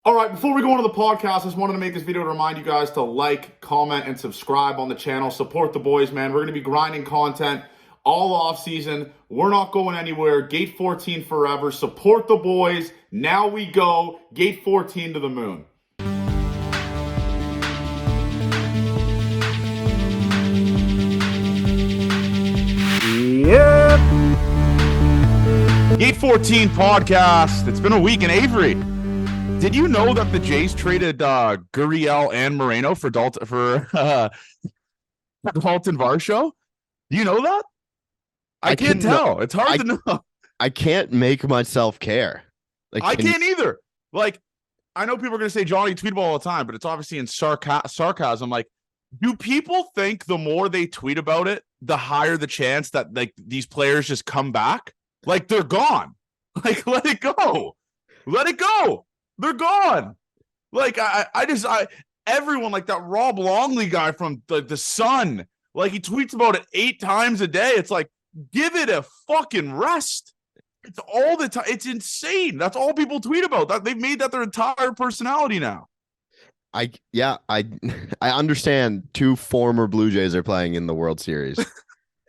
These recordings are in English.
All right, before we go into the podcast, I just wanted to make this video to remind you guys to like, comment, and subscribe on the channel. Support the boys, man. We're going to be grinding content all off season. We're not going anywhere. Gate 14 forever. Support the boys. Now we go. Gate 14 to the moon. Yep. Gate 14 podcast. It's been a week in Avery. Did you know that the Jays traded Gurriel and Moreno for Dalton Varsho? Do you know that? I can't tell. It's hard to know. I can't make myself care. I can't either. Like, I know people are going to say Johnny tweet about all the time, but it's obviously in sarcasm. Like, do people think the more they tweet about it, the higher the chance that like these players just come back? Like, they're gone. Like, let it go. Let it go. They're gone. Like, everyone, like that Rob Longley guy from the Sun, like he tweets about it 8 times a day. It's like, give it a fucking rest. It's all the time. It's insane. That's all people tweet about. That they've made that their entire personality now. I understand 2 former Blue Jays are playing in the World Series.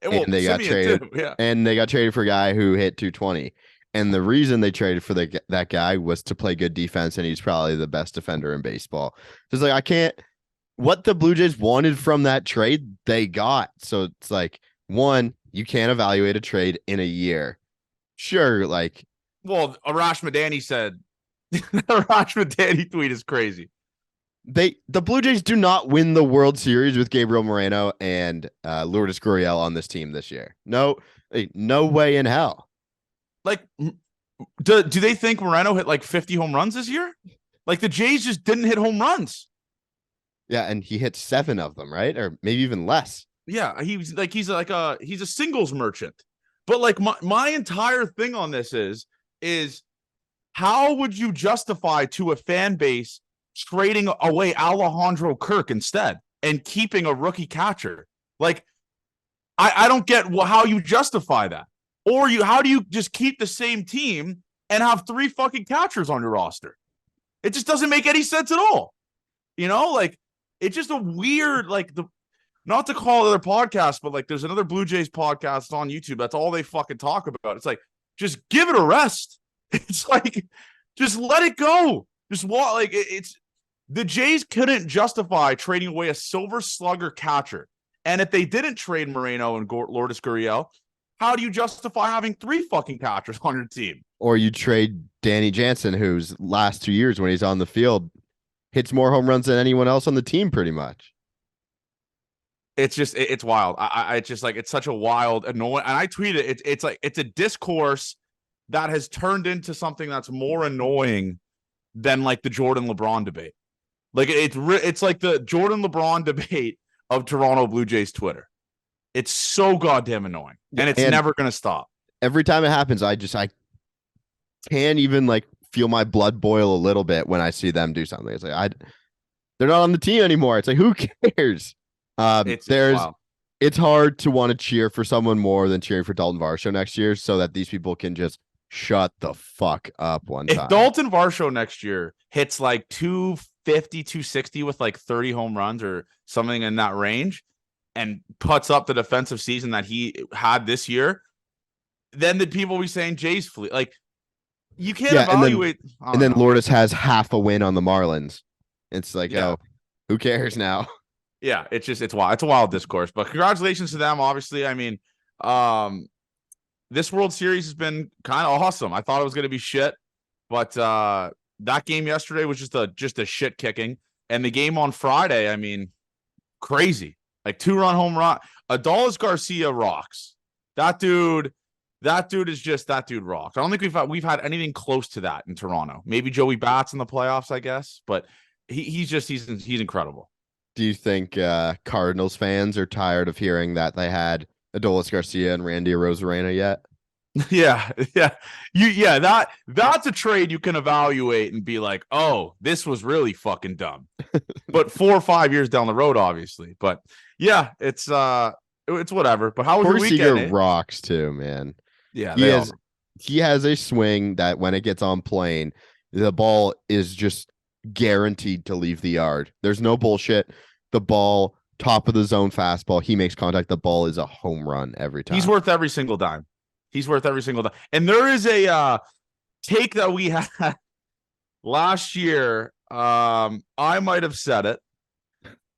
And they got traded. Yeah. And they got traded for a guy who hit 220. And the reason they traded for that guy was to play good defense, and he's probably the best defender in baseball. Just like, I can't. What the Blue Jays wanted from that trade, they got. So it's like, one, you can't evaluate a trade in a year. Sure, like. Well, Arash Madani said, Arash Madani tweet is crazy. The Blue Jays do not win the World Series with Gabriel Moreno and Lourdes Gurriel on this team this year. No way in hell. Like, do they think Moreno hit like 50 home runs this year? Like, the Jays just didn't hit home runs. Yeah, and he hit 7 of them, right? Or maybe even less. Yeah, he's a singles merchant. But like my entire thing on this is how would you justify to a fan base trading away Alejandro Kirk instead and keeping a rookie catcher? Like, I don't get how you justify that. Or how do you just keep the same team and have 3 fucking catchers on your roster? It just doesn't make any sense at all. You know, like, it's just a weird, like, not to call other podcasts, but like there's another Blue Jays podcast on YouTube. That's all they fucking talk about. It's like, just give it a rest. It's like, just let it go. Just it's the Jays couldn't justify trading away a silver slugger catcher. And if they didn't trade Moreno and Lourdes Gurriel, how do you justify having 3 fucking catchers on your team? Or you trade Danny Jansen, whose last 2 years when he's on the field hits more home runs than anyone else on the team, pretty much. It's just, it's wild. It's just like, it's such a wild, annoying. And I tweeted it's like, it's a discourse that has turned into something that's more annoying than like the Jordan LeBron debate. Like, it's like the Jordan LeBron debate of Toronto Blue Jays Twitter. It's so goddamn annoying, and it's never going to stop. Every time it happens, I can't even like feel my blood boil a little bit when I see them do something. It's like, they're not on the team anymore. It's like, who cares? It's hard to want to cheer for someone more than cheering for Dalton Varsho next year, so that these people can just shut the fuck up one time. If Dalton Varsho next year hits like 250, 260 with like 30 home runs or something in that range, and puts up the defensive season that he had this year, then the people will be saying Jays fleet. Like, you can't evaluate. And then Lourdes has half a win on the Marlins. It's like, oh, who cares now? Yeah, it's wild. It's a wild discourse. But congratulations to them, obviously. I mean, this World Series has been kind of awesome. I thought it was going to be shit, but that game yesterday was just a shit kicking. And the game on Friday, I mean, crazy. Like, 2-run home run. Adolis Garcia rocks. That dude rocks. I don't think we've had anything close to that in Toronto. Maybe Joey Bats in the playoffs, I guess, but he's incredible. Do you think Cardinals fans are tired of hearing that they had Adolis Garcia and Randy Arozarena yet? Yeah. That's a trade you can evaluate and be like, oh, this was really fucking dumb. But 4 or 5 years down the road, obviously. But yeah, it's whatever. But how was your weekend? Seager rocks too, man. Yeah, he has a swing that when it gets on plane, the ball is just guaranteed to leave the yard. There's no bullshit. The ball, top of the zone fastball, he makes contact. The ball is a home run every time. He's worth every single dime. He's worth every single dime. And there is a take that we had last year. I might have said it,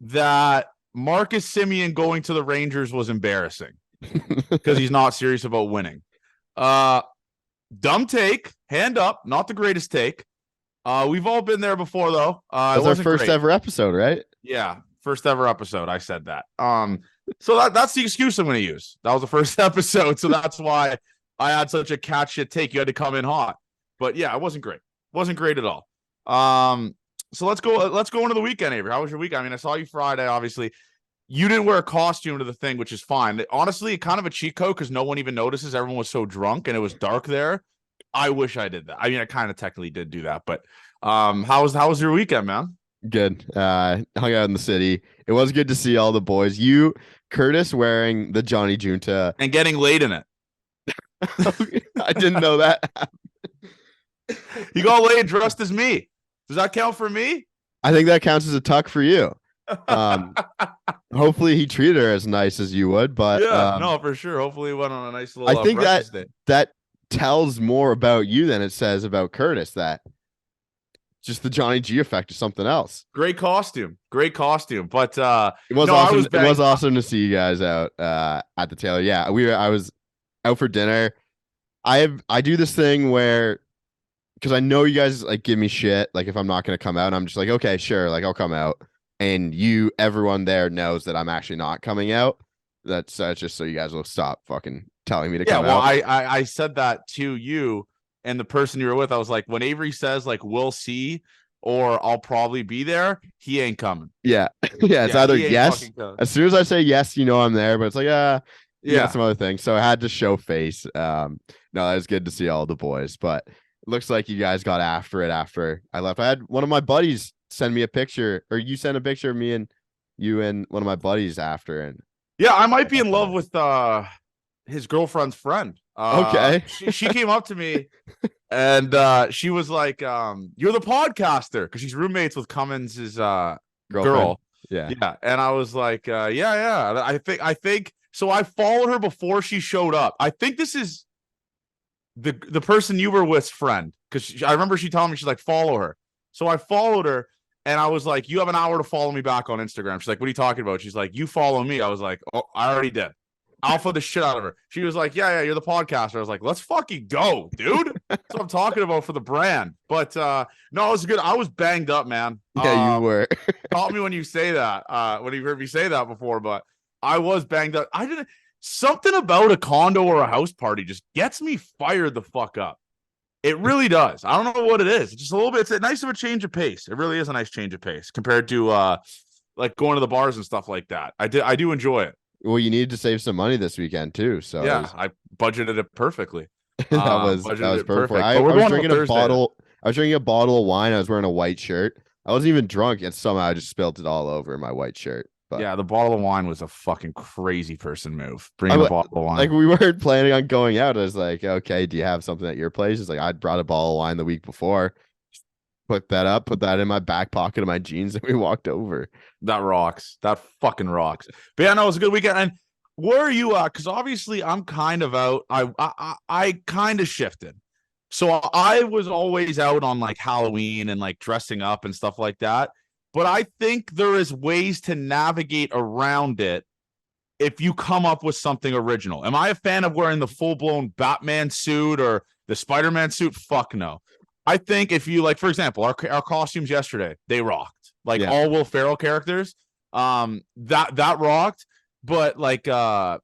that Marcus Semien going to the Rangers was embarrassing because he's not serious about winning. Dumb take, hand up, not the greatest take. We've all been there before, though. That's our first ever episode, right? Yeah, first ever episode. I said that. So that's the excuse I'm going to use. That was the first episode, so that's why I had such a cat shit take. You had to come in hot, but yeah, it wasn't great. Wasn't great at all. So let's go into the weekend, Avery. How was your weekend? I mean, I saw you Friday. Obviously, you didn't wear a costume to the thing, which is fine. Honestly, kind of a cheat code because no one even notices. Everyone was so drunk and it was dark there. I wish I did that. I mean, I kind of technically did do that, but how was your weekend, man? Good. Hung out in the city. It was good to see all the boys. You, Curtis, wearing the Johnny Junta and getting laid in it. I didn't know that. You got laid dressed as me. Does that count for me? I think that counts as a tuck for you. Hopefully he treated her as nice as you would, but yeah, no, for sure. Hopefully he went on a nice little. I think that tells more about you than it says about Curtis. That just the Johnny G effect or something else. Great costume, but it was awesome. It was awesome to see you guys out at the Taylor. Yeah, I was out for dinner. I do this thing where, because I know you guys like give me shit, like if I'm not gonna come out, I'm just like, okay, sure, like I'll come out, and everyone there knows that I'm actually not coming out. That's just so you guys will stop fucking telling me to come out. Yeah, well, I said that to you and the person you were with. I was like, when Avery says like we'll see or I'll probably be there, he ain't coming. Yeah, yeah, it's either yes. As soon as I say yes, you know I'm there, but it's like yeah, some other things. So I had to show face. No, it was good to see all the boys, but it looks like you guys got after it after I left. I had one of my buddies send me a picture, or you sent a picture of me and you and one of my buddies after. And yeah, I might be in love with his girlfriend's friend. Okay. She came up to me and she was like, you're the podcaster, because she's roommates with Cummins' girl. Yeah. And I was like, yeah. I think so. I followed her before she showed up. I think this is the person you were with's friend, because I remember she told me, she's like, follow her. So I followed her and I was like, you have an hour to follow me back on Instagram. She's like, what are you talking about? She's like, you follow me. I was like, oh, I already did. Alpha the shit out of her. She was like, yeah, you're the podcaster. I was like, let's fucking go, dude. That's what I'm talking about for the brand. But no, it was good. I was banged up, man. Yeah, you were. Call me when you say that, when you heard me say that before, but I was banged up. Something about a condo or a house party just gets me fired the fuck up. It really does. I don't know what it is. It's just a little bit. It's a nice of a change of pace. It really is a nice change of pace compared to like going to the bars and stuff like that. I do enjoy it. Well, you needed to save some money this weekend too, so yeah, I budgeted it perfectly. that was perfect. I was drinking a bottle. I was drinking a bottle of wine. I was wearing a white shirt. I wasn't even drunk, and somehow I just spilled it all over my white shirt. But yeah, the bottle of wine was a fucking crazy person move. Bringing a bottle of wine. Like, we weren't planning on going out. I was like, okay, do you have something at your place? It's like, I brought a bottle of wine the week before. Put that in my back pocket of my jeans, and we walked over. That rocks. That fucking rocks. But yeah, no, it was a good weekend. And where are you at? Because obviously I'm kind of out. I kind of shifted. So I was always out on like Halloween and like dressing up and stuff like that. But I think there is ways to navigate around it if you come up with something original. Am I a fan of wearing the full-blown Batman suit or the Spider-Man suit? Fuck no. I think if you, like, for example, our costumes yesterday, they rocked. Like, all Will Ferrell characters, that rocked. But like, I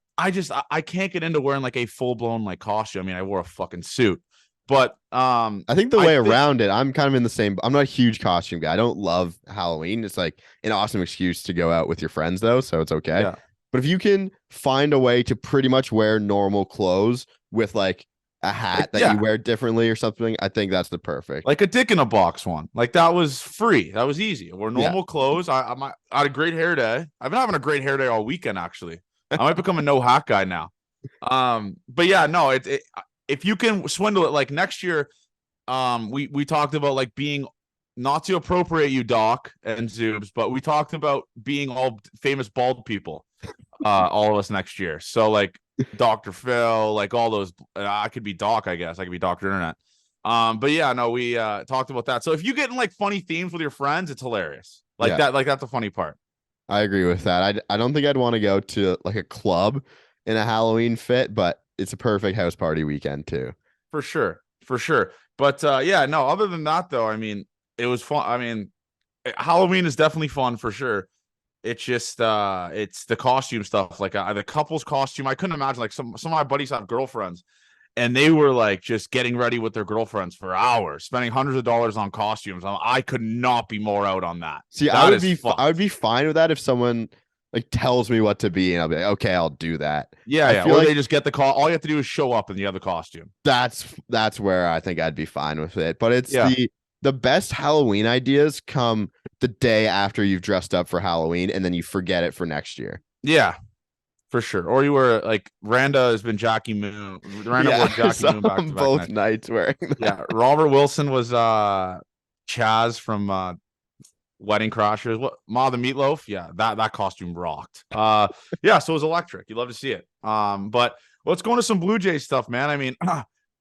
can't get into wearing like a full-blown like costume. I mean, I wore a fucking suit. But I think the way around it, I'm kind of in the same. I'm not a huge costume guy. I don't love Halloween. It's like an awesome excuse to go out with your friends, though, so it's okay. Yeah. But if you can find a way to pretty much wear normal clothes with like a hat that you wear differently or something, I think that's the perfect. Like a Dick in a Box one. Like that was free. That was easy. I wore normal clothes. I had a great hair day. I've been having a great hair day all weekend, actually. I might become a no hat guy now. But yeah, no, if you can swindle it, like next year, we talked about like being not to appropriate you, Doc and Zoobs, but we talked about being all famous bald people, all of us next year. So like Dr. Phil, like all those. I could be Doc, I guess. I could be Dr. Internet. But yeah, no, we talked about that. So if you get in like funny themes with your friends, it's hilarious. Like that, like that's the funny part. I agree with that. I don't think I'd want to go to like a club in a Halloween fit, but it's a perfect house party weekend too. For sure. But yeah, no, other than that though, I mean, it was fun. I mean, Halloween is definitely fun for sure. It's just it's the costume stuff, like the couple's costume. I couldn't imagine, like some of my buddies have girlfriends, and they were like just getting ready with their girlfriends for hours, spending hundreds of dollars on costumes. I could not be more out on that. See, I would be fine with that if someone like tells me what to be, and I'll be like, okay, I'll do that. Yeah. Or like they just get the call. All you have to do is show up in the other costume. That's where I think I'd be fine with it. But it's the best Halloween ideas come the day after you've dressed up for Halloween, and then you forget it for next year. Yeah, for sure. Or you were like Randa has been Jackie Moon. Randa wore Jackie Moon back to both nights wearing that. Yeah, Robert Wilson was Chaz from Wedding Crashers. What Ma the Meatloaf? Yeah, that costume rocked. Yeah, so it was electric. You'd love to see it. But let's go into some Blue Jays stuff, man. I mean,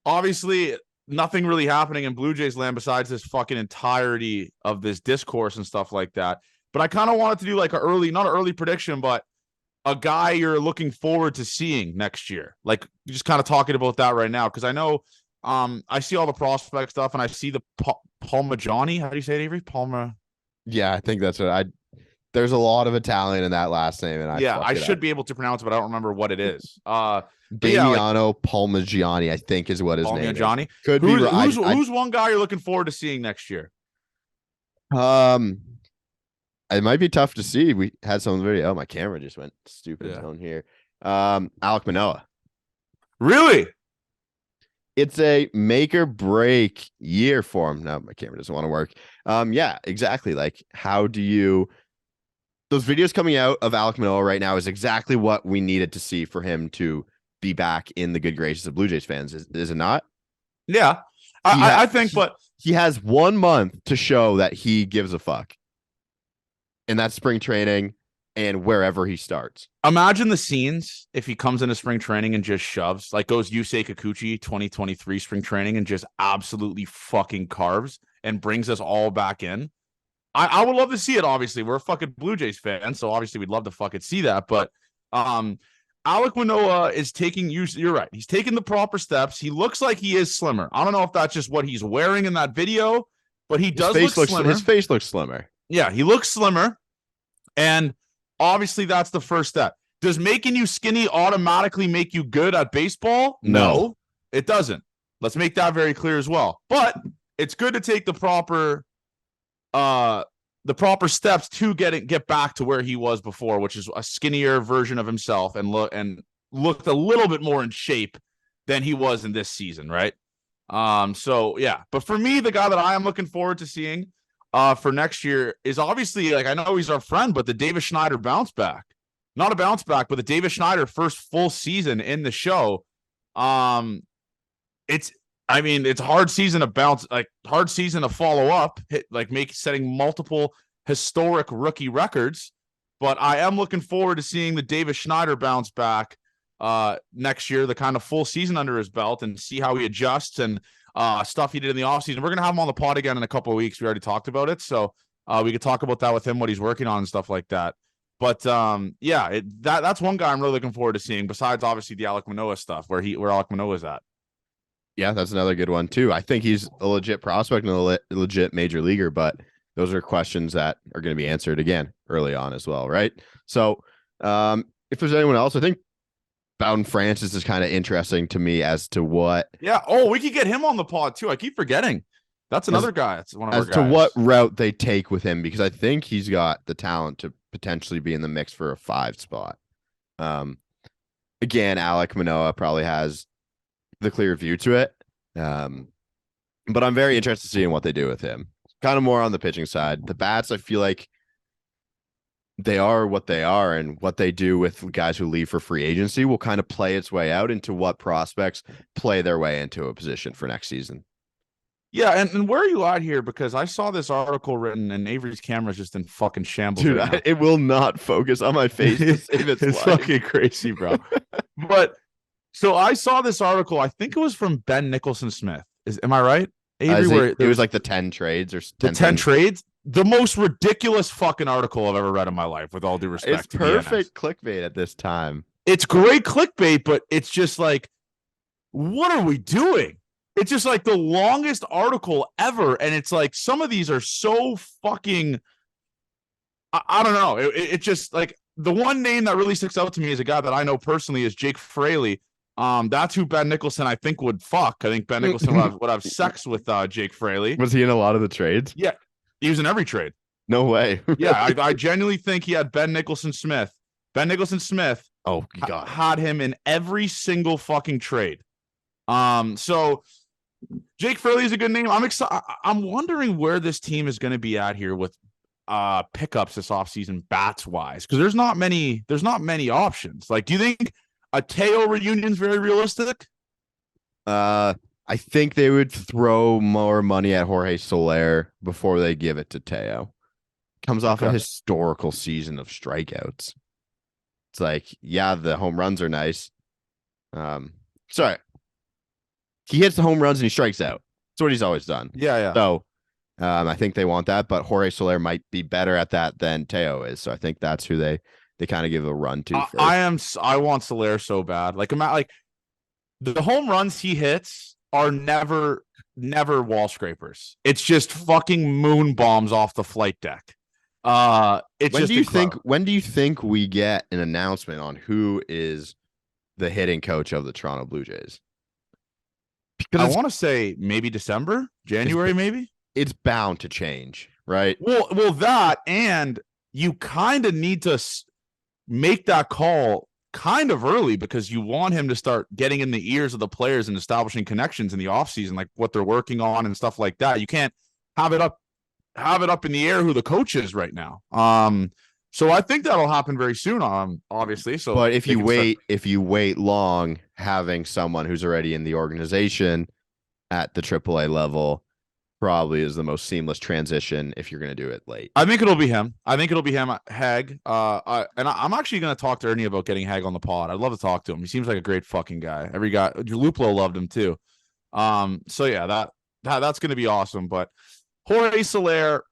obviously nothing really happening in Blue Jays land besides this fucking entirety of this discourse and stuff like that. But I kind of wanted to do like not an early prediction, but a guy you're looking forward to seeing next year. Like just kind of talking about that right now. Cause I know I see all the prospect stuff and I see the Palmagiani. How do you say it, Avery? Palma. Yeah, I think that's what there's a lot of Italian in that last name. And I should be able to pronounce it, but I don't remember what it is. Damiano Palmagiani, I think, is what his name is. Could be. Who's one guy you're looking forward to seeing next year? It might be tough to see. We had some video. Oh, my camera just went stupid zone here. Alek Manoah. Really? It's a make or break year for him. No, my camera doesn't want to work. Yeah, exactly. Like, how do you? Those videos coming out of Alek Manoah right now is exactly what we needed to see for him to be back in the good graces of Blue Jays fans. Is it not? Yeah, I think, but he has 1 month to show that he gives a fuck. And that's spring training and wherever he starts. Imagine the scenes if he comes into spring training and just shoves, like goes Yusei Kikuchi 2023 spring training and just absolutely fucking carves and brings us all back in. I would love to see it, obviously. We're a fucking Blue Jays fan, so obviously we'd love to fucking see that. But Alek Manoah is taking you're right. He's taking the proper steps. He looks like he is slimmer. I don't know if that's just what he's wearing in that video, but he does look slimmer. His face looks slimmer. Yeah, he looks slimmer. And obviously that's the first step. Does making you skinny automatically make you good at baseball? No, it doesn't. Let's make that very clear as well. But it's good to take the proper steps to get back to where he was before, which is a skinnier version of himself and looked a little bit more in shape than he was in this season, right? So yeah, but for me, the guy that I am looking forward to seeing for next year is obviously, like, I know he's our friend, but the Davis Schneider bounce back. Not a bounce back, but the Davis Schneider first full season in the show. It's hard season to follow up, setting multiple historic rookie records. But I am looking forward to seeing the Davis Schneider bounce back next year, the kind of full season under his belt, and see how he adjusts and stuff he did in the offseason. We're going to have him on the pod again in a couple of weeks. We already talked about it. So we could talk about that with him, what he's working on and stuff like that. But that's one guy I'm really looking forward to seeing, besides obviously the Alek Manoah stuff, where Alek Manoah is at. Yeah, that's another good one too. I think he's a legit prospect and a legit major leaguer, but those are questions that are going to be answered again early on as well, right? So if there's anyone else, I think Bowden Francis is kind of interesting to me as to what. Yeah. Oh, we could get him on the pod too. I keep forgetting. That's another guy. It's one of our guys. As to what route they take with him, because I think he's got the talent to potentially be in the mix for a 5 spot. Again, Alek Manoah probably has the clear view to it. But I'm very interested in seeing what they do with him. Kind of more on the pitching side. The bats, I feel like they are what they are, and what they do with guys who leave for free agency will kind of play its way out into what prospects play their way into a position for next season. Yeah, and where are you at here? Because I saw this article written, and Avery's camera's just in fucking shambles. Dude, right now. it will not focus on my face to save its life. Fucking crazy, bro. But so I saw this article. I think it was from Ben Nicholson-Smith. Am I right? Avery, it was like the 10 trades or 10 trades. The most ridiculous fucking article I've ever read in my life, with all due respect. It's perfect clickbait at this time. It's great clickbait, but it's just like, what are we doing? It's just like the longest article ever. And it's like, some of these are so fucking, I don't know. It just like, the one name that really sticks out to me is a guy that I know personally is Jake Fraley. That's who Ben Nicholson, I think, would fuck. I think Ben Nicholson would have sex with Jake Fraley. Was he in a lot of the trades? Yeah. He was in every trade. No way. Yeah, I genuinely think he had Ben Nicholson-Smith. Ben Nicholson-Smith oh god had him in every single fucking trade. So Jake Fraley is a good name. I'm excited. I'm wondering where this team is going to be at here with pickups this offseason bats wise, because there's not many options. Like, do you think a Teo reunion is very realistic? I think they would throw more money at Jorge Soler before they give it to Teo. Comes off a historical season of strikeouts. It's like, yeah, the home runs are nice. Sorry. He hits the home runs and he strikes out. That's what he's always done. Yeah. So I think they want that, but Jorge Soler might be better at that than Teo is. So I think that's who they kind of give a run to first. I want Soler so bad. Like, I'm not, like, the home runs he hits are never wall scrapers. It's just fucking moon bombs off the flight deck. It's when just do you think we get an announcement on who is the hitting coach of the Toronto Blue Jays? Because I want to say maybe December, January, maybe. It's bound to change, right? Well, that, and you kind of need to make that call kind of early, because you want him to start getting in the ears of the players and establishing connections in the offseason, like what they're working on and stuff like that. You can't have it up in the air who the coach is right now. So I think that'll happen very soon, obviously. So, but if you wait long, having someone who's already in the organization at the AAA level probably is the most seamless transition if you're going to do it late. I think it'll be him. Hag. And I'm actually going to talk to Ernie about getting Hag on the pod. I'd love to talk to him. He seems like a great fucking guy. Every guy, Luplo loved him too. So yeah, that's going to be awesome. But Jorge Soler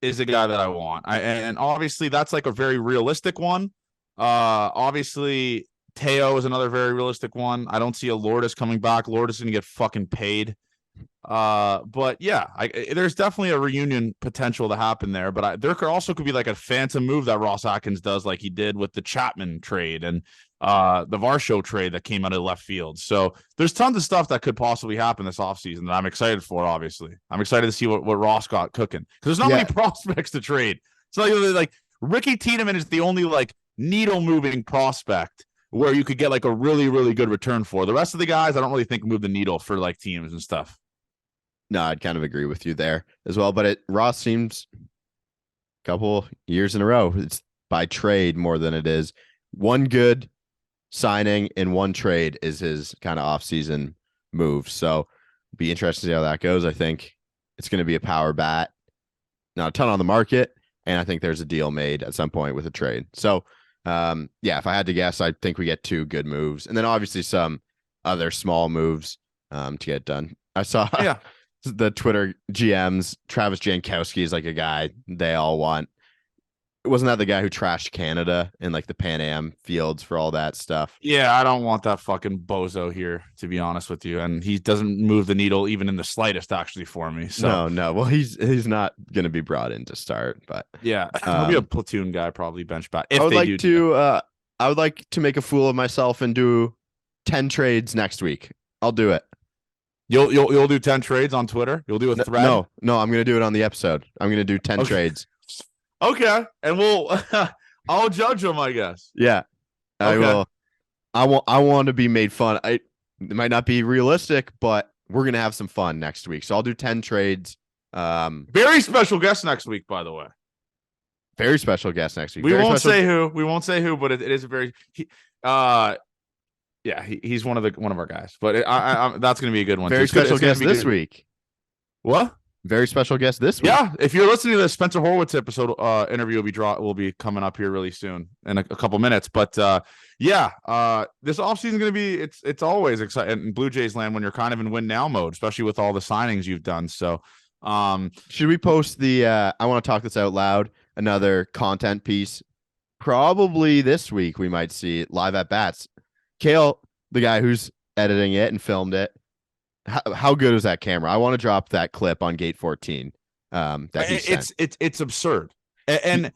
is a guy that I want. And obviously that's like a very realistic one. Obviously Teo is another very realistic one. I don't see a Lourdes coming back. Lourdes is going to get fucking paid. But yeah, there's definitely a reunion potential to happen there. But there could be like a phantom move that Ross Atkins does, like he did with the Chapman trade and the Varsho trade that came out of left field. So there's tons of stuff that could possibly happen this offseason that I'm excited for. Obviously, I'm excited to see what Ross got cooking, because there's not many prospects to trade. So like Ricky Tiedemann is the only like needle moving prospect where you could get like a really, really good return for. The rest of the guys, I don't really think move the needle for like teams and stuff. No, I'd kind of agree with you there as well. But Ross seems a couple years in a row, it's by trade more than it is. One good signing in one trade is his kind of off-season move. So be interested to see how that goes. I think it's going to be a power bat. Not a ton on the market, and I think there's a deal made at some point with a trade. So, yeah, if I had to guess, I think we get two good moves. And then obviously some other small moves to get done. I saw... Yeah. The Twitter GMs, Travis Jankowski is like a guy they all want. Wasn't that the guy who trashed Canada in like the Pan Am fields for all that stuff? Yeah, I don't want that fucking bozo here, to be honest with you. And he doesn't move the needle even in the slightest, actually, for me. So no. Well, he's not going to be brought in to start, but yeah, he'll be a platoon guy, probably bench back. I would like to make a fool of myself and do 10 trades next week. I'll do it. You'll do 10 trades on Twitter? You'll do a thread? No, I'm going to do it on the episode. I'm going to do 10 trades. Okay. And I'll judge them, I guess. Yeah. Okay. I will. I want to be made fun. It might not be realistic, but we're going to have some fun next week. So I'll do 10 trades. Very special guest next week, by the way. Very special guest next week. We won't say who, but it is a very yeah, he's one of our guys, but that's going to be a good one. Very special guest this week. What? Very special guest this week. Yeah, if you're listening to the Spencer Horwitz episode, interview will be coming up here really soon in a couple minutes. But this offseason is going to be it's always exciting in Blue Jays land when you're kind of in win now mode, especially with all the signings you've done. So, should we post the? I want to talk this out loud. Another content piece, probably this week. We might see live at bats. Kale, the guy who's editing it and filmed it. How good is that camera? I want to drop that clip on Gate 14. It's absurd. And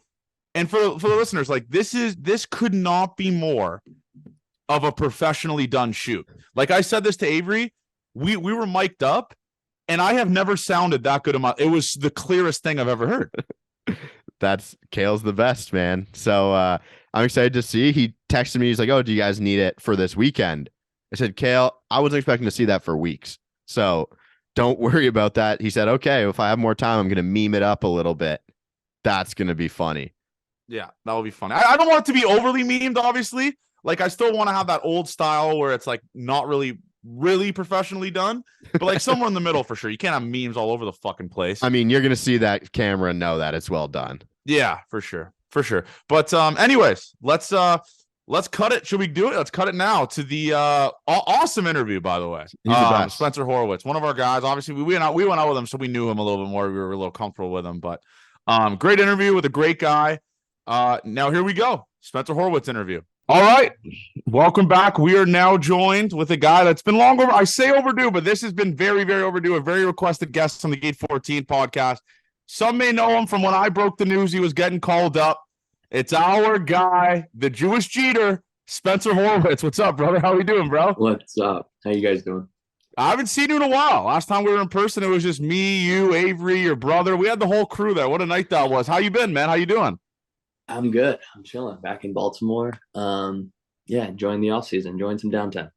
for the listeners, like this could not be more of a professionally done shoot. Like I said this to Avery, we were mic'd up, and I have never sounded that good. It was the clearest thing I've ever heard. Kale's the best, man. So I'm excited to see. He texted me. He's like, "Oh, do you guys need it for this weekend?" I said, "Kale, I wasn't expecting to see that for weeks. So don't worry about that." He said, "Okay, if I have more time, I'm going to meme it up a little bit. That's going to be funny." Yeah, that will be funny. I don't want it to be overly memed, obviously. Like, I still want to have that old style where it's like not really professionally done, but like somewhere in the middle for sure. You can't have memes all over the fucking place. I mean, you're going to see that camera and know that it's well done. Yeah, for sure. But anyways, let's cut it. Should we do it? Let's cut it now to the awesome interview, by the way. Spencer Horwitz, one of our guys. Obviously, we went out with him, so we knew him a little bit more. We were a little comfortable with him, but great interview with a great guy. Now here we go. Spencer Horwitz interview. All right. Welcome back. We are now joined with a guy that's been long over. I say overdue, but this has been very, very overdue. A very requested guest on the Gate 14 podcast. Some may know him from when I broke the news he was getting called up. It's our guy, the Jewish Jeter, Spencer Horwitz. What's up, brother? How are you doing, bro? What's up? How you guys doing? I haven't seen you in a while. Last time we were in person, it was just me, you, Avery, your brother. We had the whole crew there. What a night that was. How you been, man? How you doing? I'm good. I'm chilling. Back in Baltimore. Enjoying the offseason, enjoying some downtime.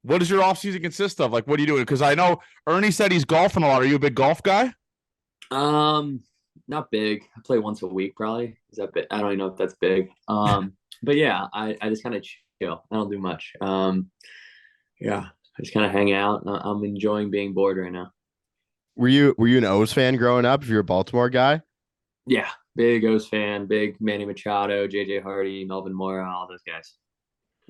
What does your offseason consist of? Like, what are you doing? Because I know Ernie said he's golfing a lot. Are you a big golf guy? Not big. I play once a week, probably. Is that big? I don't even know if that's big. But yeah, I just kind of chill. I don't do much. I just kind of hang out. I'm enjoying being bored right now. Were you an O's fan growing up? If you're a Baltimore guy? Yeah, big O's fan. Big Manny Machado, JJ Hardy, Melvin Mora, all those guys.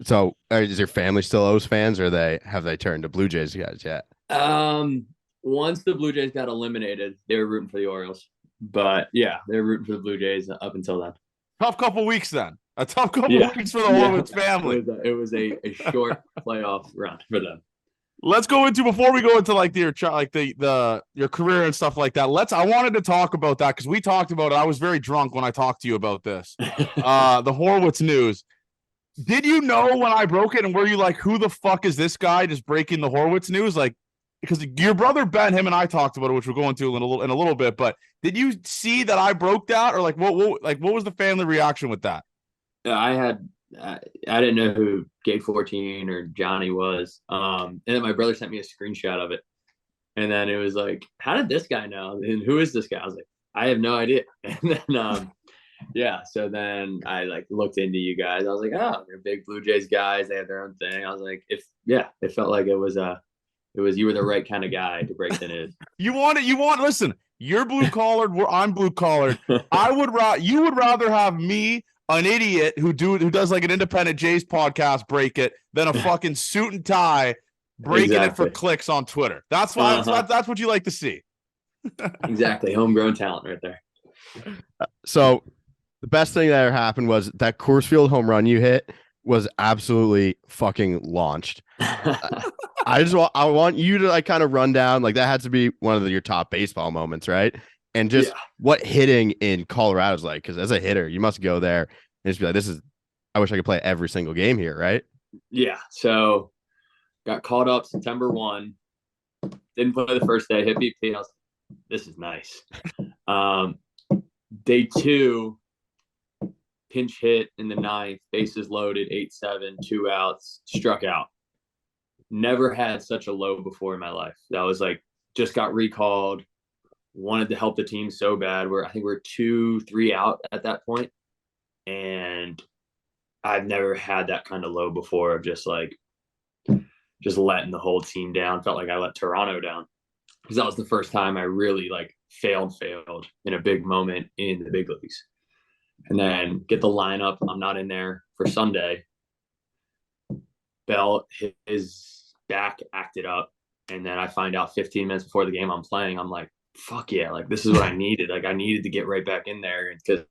So, is your family still O's fans, or have they turned to Blue Jays guys yet? Once the Blue Jays got eliminated, they were rooting for the Orioles. But yeah, they're rooting for the Blue Jays up until then. Tough couple weeks then. A tough couple weeks for the Horwitz family. It was a short playoff run for them. Let's go into, before we go into like your career and stuff like that. I wanted to talk about that because we talked about it. I was very drunk when I talked to you about this. The Horwitz news. Did you know when I broke it, and were you like, who the fuck is this guy just breaking the Horwitz news? Like, because your brother Ben, him and I talked about it, which we'll go into in a little bit. But did you see that I broke that, or like what was the family reaction with that? I didn't know who Gate 14 or Johnny was, and then my brother sent me a screenshot of it, and then it was like, how did this guy know? And who is this guy? I was like, I have no idea. And then so then I like looked into you guys. I was like, oh, they're big Blue Jays guys. They have their own thing. I was like, it felt like you were the right kind of guy to break the news. Listen, you're blue collared. I'm blue collared. You would rather have me, an idiot who does like an independent Jays podcast, break it than a fucking suit and tie breaking it for clicks on Twitter. That's why that's what you like to see. Exactly. Homegrown talent right there. So the best thing that ever happened was that Coors Field home run you hit was absolutely fucking launched. I want you to like kind of run down, like that had to be one of your top baseball moments, right? And just what hitting in Colorado is like, because as a hitter, you must go there and just be like, I wish I could play every single game here, right? Yeah. So got called up September 1. Didn't play the first day, hit BP. I was like, this is nice. Day 2, pinch hit in the 9th, bases loaded, 8-7, 2 outs, struck out. Never had such a low before in my life. That was like, just got recalled, wanted to help the team so bad. I think we're 2-3 out at that point. And I've never had that kind of low before of just letting the whole team down. Felt like I let Toronto down. because that was the first time I really like failed in a big moment in the big leagues. And then get the lineup. I'm not in there for Sunday. Bell, his back acted up. And then I find out 15 minutes before the game I'm playing. I'm like, fuck yeah, like this is what I needed. Like I needed to get right back in there because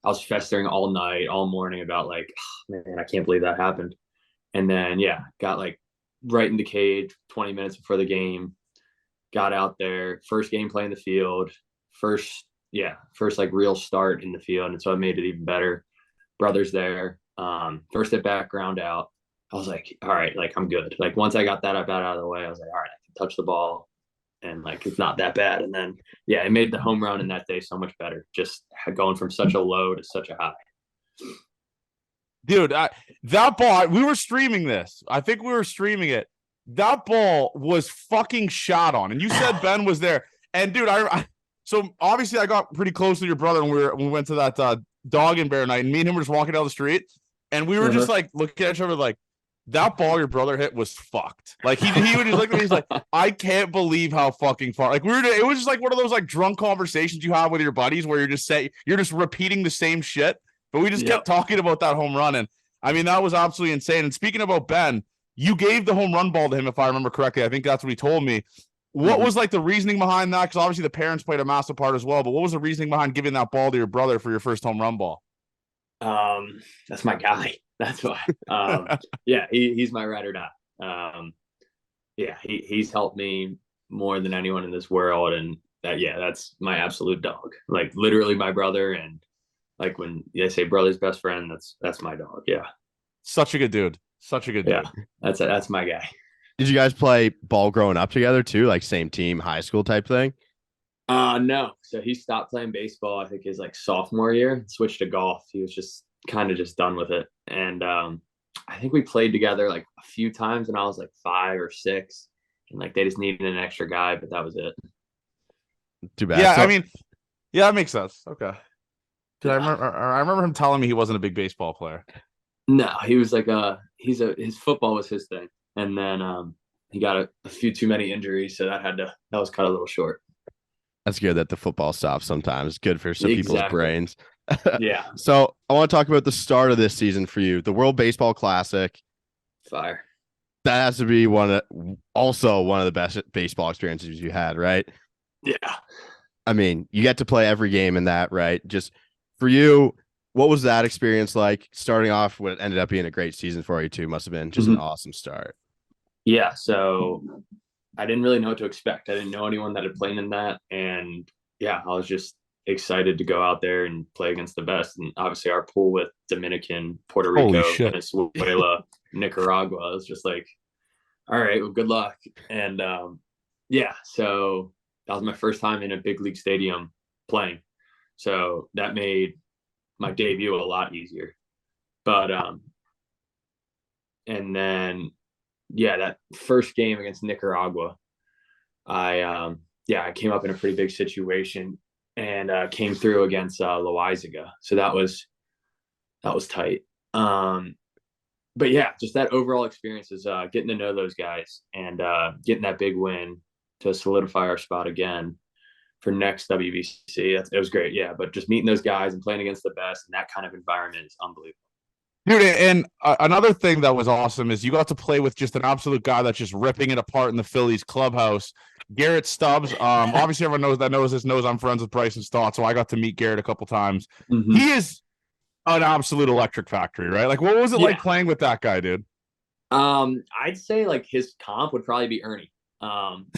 I was festering all night, all morning about like, oh, man, I can't believe that happened. And then, yeah, got like right in the cage 20 minutes before the game, got out there, first game playing the field, first like real start in the field. And so it made it even better. Brothers there, first at bat, ground out. I was like, all right, like I'm good. Like once I got that at bat out of the way, I was like, all right, I can touch the ball and like it's not that bad. And then it made the home run in that day so much better. Just going from such a low to such a high. Dude, that ball, we were streaming this. I think we were streaming it. That ball was fucking shot on. And you said Ben was there. And dude, so obviously I got pretty close to your brother when we went to that dog and bear night, and me and him were just walking down the street, and we were just like looking at each other like, that ball your brother hit was fucked. Like he would just look at me, he's like, I can't believe how fucking far. Like it was just like one of those like drunk conversations you have with your buddies where you're just repeating the same shit. But we just kept talking about that home run. And I mean, that was absolutely insane. And speaking about Ben, you gave the home run ball to him, if I remember correctly. I think that's what he told me. What was like the reasoning behind that? Because obviously the parents played a massive part as well. But what was the reasoning behind giving that ball to your brother for your first home run ball? That's my guy. That's why. He's my ride or die. He's helped me more than anyone in this world. And that's my absolute dog. Like literally my brother. And like when they say brother's best friend, that's my dog. Yeah. Such a good dude. Such a good dude. That's my guy. Did you guys play ball growing up together too? Like same team, high school type thing? No. So he stopped playing baseball, I think his like sophomore year, switched to golf. He was just kind of just done with it. And I think we played together like a few times when I was like 5 or 6. And like they just needed an extra guy, but that was it. Too bad. Yeah, I mean, that makes sense. Okay. I remember him telling me he wasn't a big baseball player. No, he was like his football was his thing. And then he got a few too many injuries, so that was cut a little short. That's good that the football stops sometimes. Good for some people's brains. Yeah. So I want to talk about the start of this season for you, the World Baseball Classic. Fire. That has to be one of the best baseball experiences you had, right? Yeah. I mean, you get to play every game in that, right? Just for you, what was that experience like? Starting off what ended up being a great season for you too. Must have been just an awesome start. Yeah. So I didn't really know what to expect. I didn't know anyone that had played in that. And I was just excited to go out there and play against the best. And obviously our pool with Dominican, Puerto Rico, Venezuela, Nicaragua was just like, all right, well, good luck. And so that was my first time in a big league stadium playing. So that made my debut a lot easier. But and then that first game against Nicaragua, I came up in a pretty big situation and came through against Loizaga. So that was tight. But just that overall experience is getting to know those guys and getting that big win to solidify our spot again for next WBC. It was great. Yeah. But just meeting those guys and playing against the best in that kind of environment is unbelievable. Dude, and another thing that was awesome is you got to play with just an absolute guy that's just ripping it apart in the Phillies clubhouse. Garrett Stubbs. Obviously everyone knows I'm friends with Bryson Stott, so I got to meet Garrett a couple times. Mm-hmm. He is an absolute electric factory, right? Like, what was it like playing with that guy, dude? I'd say like his comp would probably be Ernie.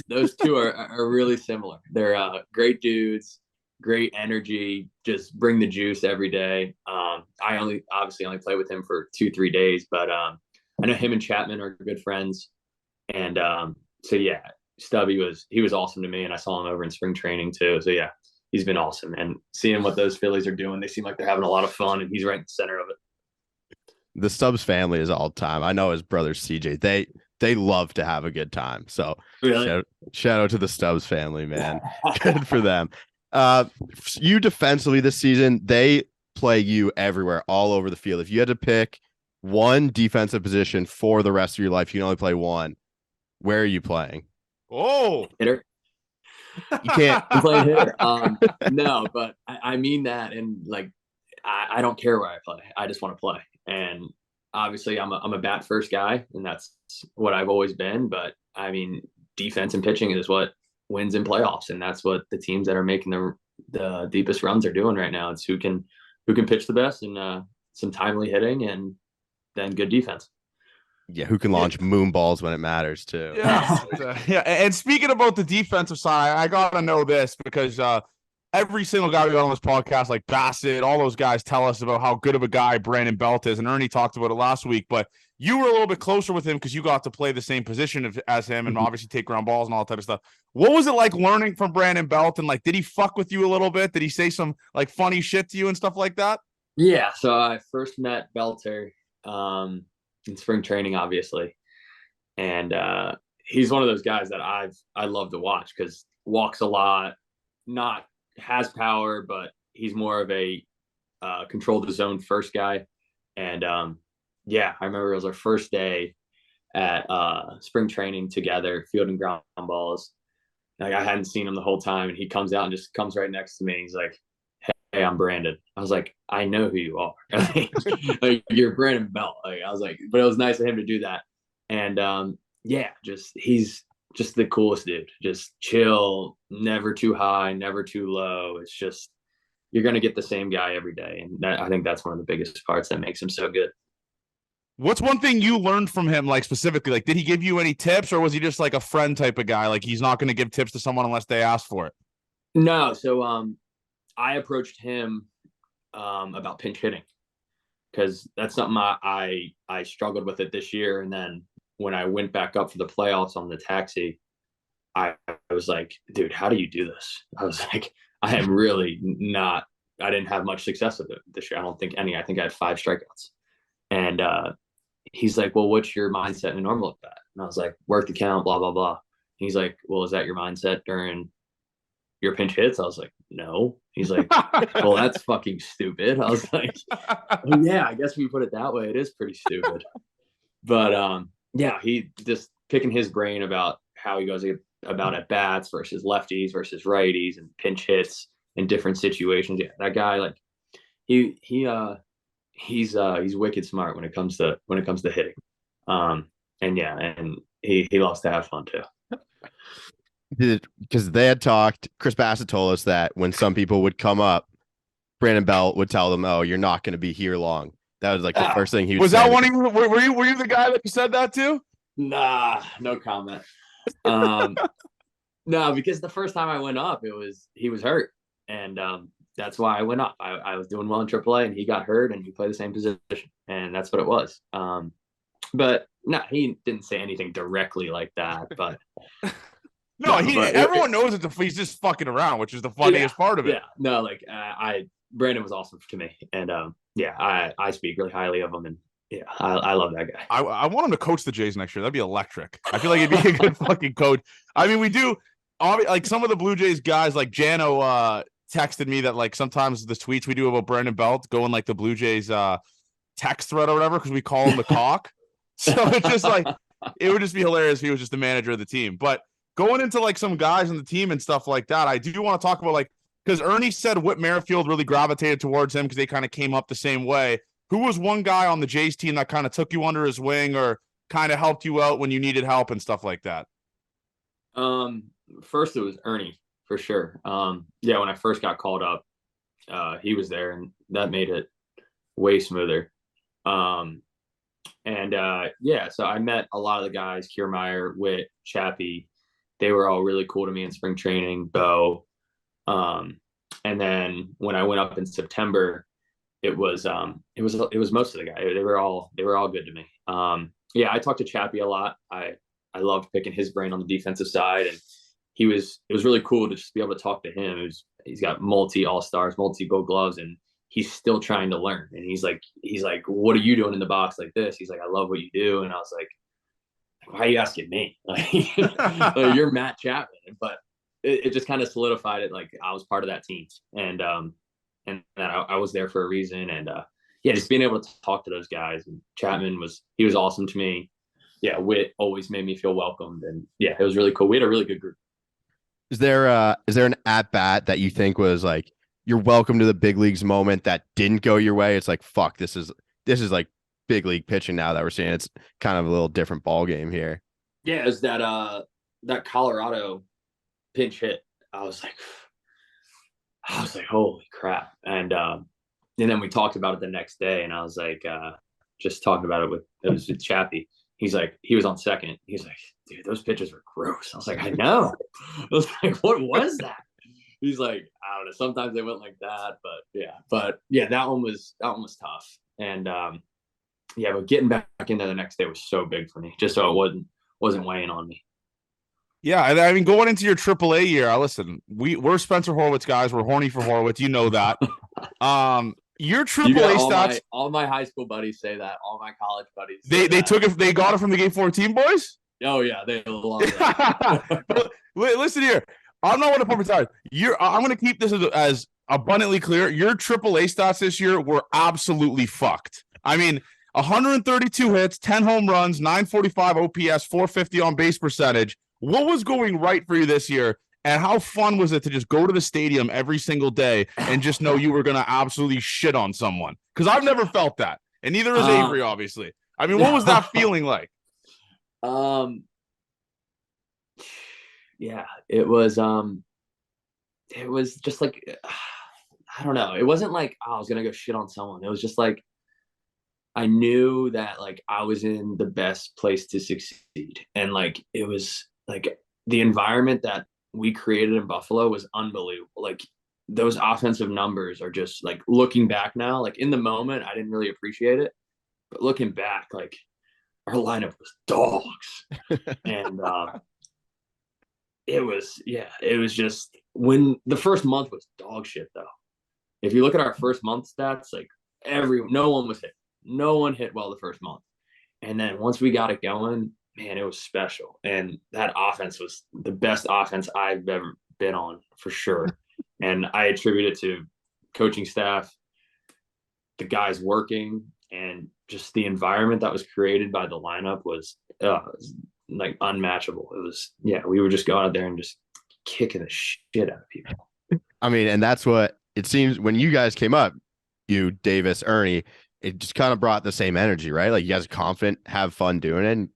Those two are really similar. They're great dudes, great energy, just bring the juice every day. I only play with him for 2-3 days, but I know him and Chapman are good friends. And Stubby was awesome to me, and I saw him over in spring training too. So he's been awesome. And seeing what those Phillies are doing, they seem like they're having a lot of fun, and he's right in the center of it. The Stubbs family is all time. I know his brother CJ. They love to have a good time. So really? shout out to the Stubbs family, man. Good for them. You defensively this season, they play you everywhere, all over the field. If you had to pick one defensive position for the rest of your life, you can only play one. Where are you playing? Oh, hitter. You can't. I'm playing hitter. No, but I mean that, and like I don't care where I play. I just want to play, and obviously I'm a bat first guy, and that's what I've always been. But I mean, defense and pitching is what wins in playoffs, and that's what the teams that are making the deepest runs are doing right now. It's who can pitch the best, and some timely hitting, and then good defense. Yeah, who can launch moon balls when it matters too. Yeah. Yeah. And speaking about the defensive side, I gotta know this because every single guy we got on this podcast, like Bassett, all those guys tell us about how good of a guy Brandon Belt is. And Ernie talked about it last week, but you were a little bit closer with him because you got to play the same position as him and obviously take ground balls and all that type of stuff. What was it like learning from Brandon Belt? And like, did he fuck with you a little bit? Did he say some like funny shit to you and stuff like that? Yeah. So I first met Belter in spring training, obviously. And he's one of those guys that I love to watch because walks a lot, has power, but he's more of a control the zone first guy. And yeah, I remember it was our first day at spring training together, fielding ground balls. Like I hadn't seen him the whole time, and he comes out and just comes right next to me. He's like, "Hey, I'm Brandon." I was like, "I know who you are. Like, you're Brandon Belt." Like, I was like, but it was nice of him to do that. And yeah, he's just the coolest dude. Just chill, never too high, never too low. It's just you're gonna get the same guy every day, and I think that's one of the biggest parts that makes him so good. What's one thing you learned from him, like specifically? Like, did he give you any tips, or was he just like a friend type of guy? Like, he's not going to give tips to someone unless they ask for it. No, so I approached him about pinch hitting because that's something I struggled with it this year, and then when I went back up for the playoffs on the taxi, I was like, dude, how do you do this? I was like, I am really not. I didn't have much success with it this year. I don't think any. I think I had 5 strikeouts, and he's like, well, what's your mindset in a normal at bat? And I was like, work the count, blah, blah, blah. And he's like, well, is that your mindset during your pinch hits? I was like, no. He's like, well, that's fucking stupid. I was like, well, yeah, I guess if you put it that way, it is pretty stupid. But yeah, he just picking his brain about how he goes about at bats versus lefties versus righties and pinch hits in different situations. Yeah, that guy, like he's wicked smart when it comes to hitting. And yeah, and he loves to have fun too. Because they had talked, Chris Bassett told us that when some people would come up, Brandon Belt would tell them, "Oh, you're not going to be here long." That was like the first thing he would was say. That one of you? Were you the guy that you said that to? Nah, no comment. No, because the first time I went up, he was hurt, and that's why I went up. I was doing well in AAA, and he got hurt, and he played the same position, and that's what it was. But no, he didn't say anything directly like that. But no, everyone knows he's just fucking around, which is the funniest part of it. Yeah, no, like Brandon was awesome to me, and yeah, I speak really highly of him, and yeah, I love that guy. I want him to coach the Jays next year. That'd be electric. I feel like he'd be a good fucking coach. I mean, we do like some of the Blue Jays guys, like Jano texted me that like sometimes the tweets we do about Brandon Belt go in like the Blue Jays text thread or whatever because we call him the cock. So it's just like it would just be hilarious if he was just the manager of the team. But going into like some guys on the team and stuff like that, I do want to talk about like because Ernie said Whit Merrifield really gravitated towards him because they kind of came up the same way. Who was one guy on the Jays team that kind of took you under his wing or kind of helped you out when you needed help and stuff like that? First it was Ernie for sure. Yeah, when I first got called up, he was there, and that made it way smoother. Yeah, so I met a lot of the guys, Kiermaier, Whit, Chappie. They were all really cool to me in spring training, Bo. And then when I went up in September, it was most of the guys. They were all good to me. Yeah, I talked to Chappie a lot. I loved picking his brain on the defensive side, and it was really cool to just be able to talk to him. He's got multi All-Stars, multi Gold Gloves, and he's still trying to learn. And he's like, what are you doing in the box like this? He's like, I love what you do. And I was like, why are you asking me? Like, you're Matt Chapman. But it just kind of solidified it. Like I was part of that team, and that I was there for a reason. And yeah, just being able to talk to those guys. And Chapman was awesome to me. Yeah, Whit always made me feel welcomed, and yeah, it was really cool. We had a really good group. Is there an at bat that you think was like you're welcome to the big leagues moment that didn't go your way? It's like, fuck, this is like big league pitching now that we're seeing. It's kind of a little different ball game here. Yeah, it was that Colorado pinch hit. I was like, holy crap. And then we talked about it the next day, and I was like, just talking about it with Chappie. He was on second. He's like, dude, those pitches were gross. I was like, I know. I was like, what was that? He's like, I don't know. Sometimes they went like that, but yeah, that one was tough. And but getting back in there the next day was so big for me, just so it wasn't weighing on me. Yeah, I mean, going into your AAA year, listen, we're Spencer Horwitz guys. We're horny for Horwitz. You know that. Your AAA stats. All my high school buddies say that. All my college buddies. They got it from the Game 14 boys. Oh yeah, they love it. Listen here, I'm not one to pump your tires. I'm going to keep this as abundantly clear. Your AAA stats this year were absolutely fucked. I mean, 132 hits, 10 home runs, 945 OPS, 450 on base percentage. What was going right for you this year, and how fun was it to just go to the stadium every single day and just know you were going to absolutely shit on someone? Because I've never felt that, and neither has Avery, obviously. I mean, what was that feeling like? Yeah, it was just like, I don't know. It wasn't like, I was going to go shit on someone. It was just like, I knew that like I was in the best place to succeed. And like, it was like the environment that we created in Buffalo was unbelievable. Like those offensive numbers are just like, looking back now, like in the moment, I didn't really appreciate it, but looking back, like our lineup was dogs. And it was just, when the first month was dog shit though. If you look at our first month stats, like no one was hit. No one hit well the first month. And then once we got it going, man, it was special. And that offense was the best offense I've ever been on, for sure. And I attribute it to coaching staff, the guys working, and just the environment that was created by the lineup was like unmatchable. It was, we were just going out there and just kicking the shit out of people. I mean, and that's what it seems when you guys came up, you, Davis, Ernie, it just kind of brought the same energy, right? Like you guys are confident, have fun doing it, and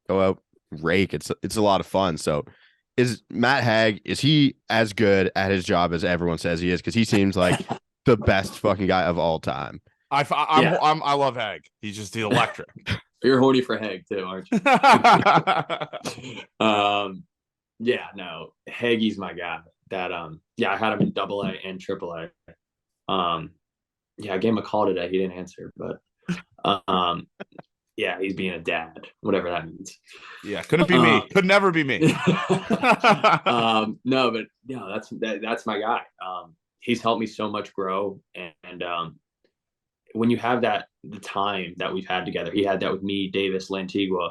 go out, rake. It's a lot of fun. So is Matt Hague, is he as good at his job as everyone says he is? Because he seems like the best fucking guy of all time. I love Hague. He's just electric. You're horny for Hague too, aren't you? No, Hage's my guy. That I had him in AA and AAA. I gave him a call today. He didn't answer, but he's being a dad, whatever that means. Yeah, couldn't be me. Could never be me. That's my guy. He's helped me so much grow, and when you have the time that we've had together, he had that with me, Davis, Lantigua.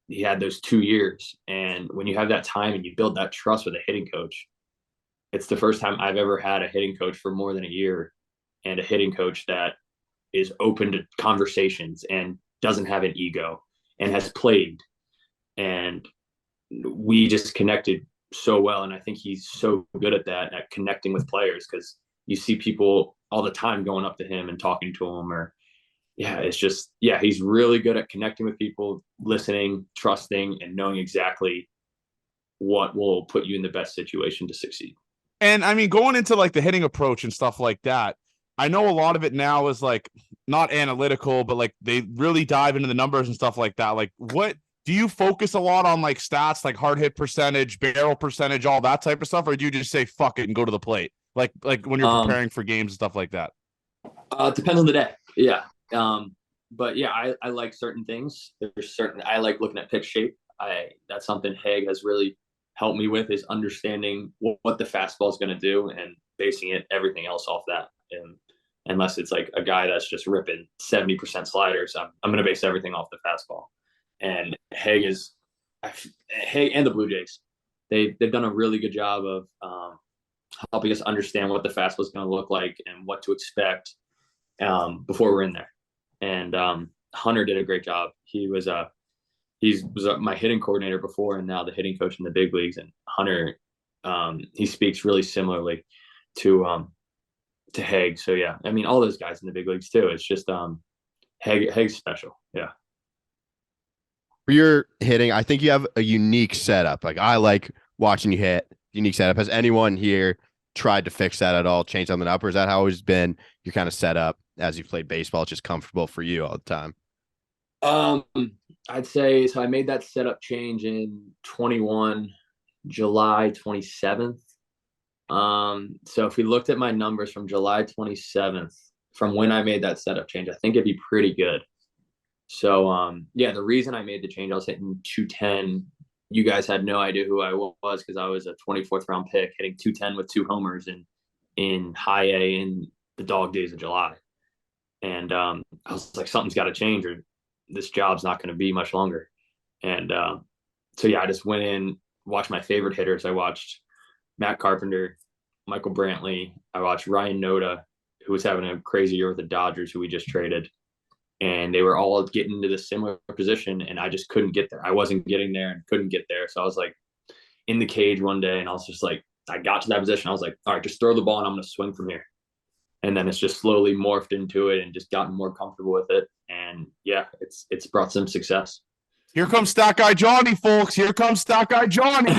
He had those 2 years, and when you have that time and you build that trust with a hitting coach, it's the first time I've ever had a hitting coach for more than a year, and a hitting coach that is open to conversations and doesn't have an ego and has played. And we just connected so well. And I think he's so good at that, at connecting with players, because you see people all the time going up to him and talking to him, he's really good at connecting with people, listening, trusting, and knowing exactly what will put you in the best situation to succeed. And I mean, going into like the hitting approach and stuff like that, I know a lot of it now is like not analytical, but like they really dive into the numbers and stuff like that. Like, what do you focus a lot on, like stats, like hard hit percentage, barrel percentage, all that type of stuff? Or do you just say fuck it and go to the plate? Like when you're preparing for games and stuff like that? It depends on the day. Yeah. But yeah, I like certain things. I like looking at pitch shape. That's something Hague has really helped me with, is understanding what the fastball is going to do and basing everything else off that. And unless it's like a guy that's just ripping 70% sliders, I'm going to base everything off the fastball. And Hague and the Blue Jays, they've done a really good job of helping us understand what the fastball is going to look like and what to expect before we're in there. And Hunter did a great job. He was he was my hitting coordinator before, and now the hitting coach in the big leagues. And Hunter, he speaks really similarly to Haig. So yeah, I mean, all those guys in the big leagues too. It's just Haig's special. Yeah. For your hitting, I think you have a unique setup. Like I like watching you hit. Unique setup. Has anyone here tried to fix that at all? Change something up, or is that how it's been? Your kind of setup as you played baseball, it's just comfortable for you all the time. I'd say so. I made that setup change in 21, July 27th. So if we looked at my numbers from July 27th, from when I made that setup change, I think it'd be pretty good. So, yeah, the reason I made the change, I was hitting 210. You guys had no idea who I was because I was a 24th round pick hitting 210 with 2 homers in high A in the dog days of July. And I was like, something's got to change or this job's not going to be much longer. And so, yeah, I just went in, watched my favorite hitters. I watched Matt Carpenter, Michael Brantley. I watched Ryan Noda, who was having a crazy year with the Dodgers, who we just traded. And they were all getting into the similar position, and I just couldn't get there. I wasn't getting there and couldn't get there. So I was like in the cage one day, and I was just like, I got to that position. I was like, all right, just throw the ball, and I'm going to swing from here. And then it's just slowly morphed into it and just gotten more comfortable with it. And yeah, it's brought some success. Here comes Stat Guy Johnny, folks. Here comes Stat Guy Johnny.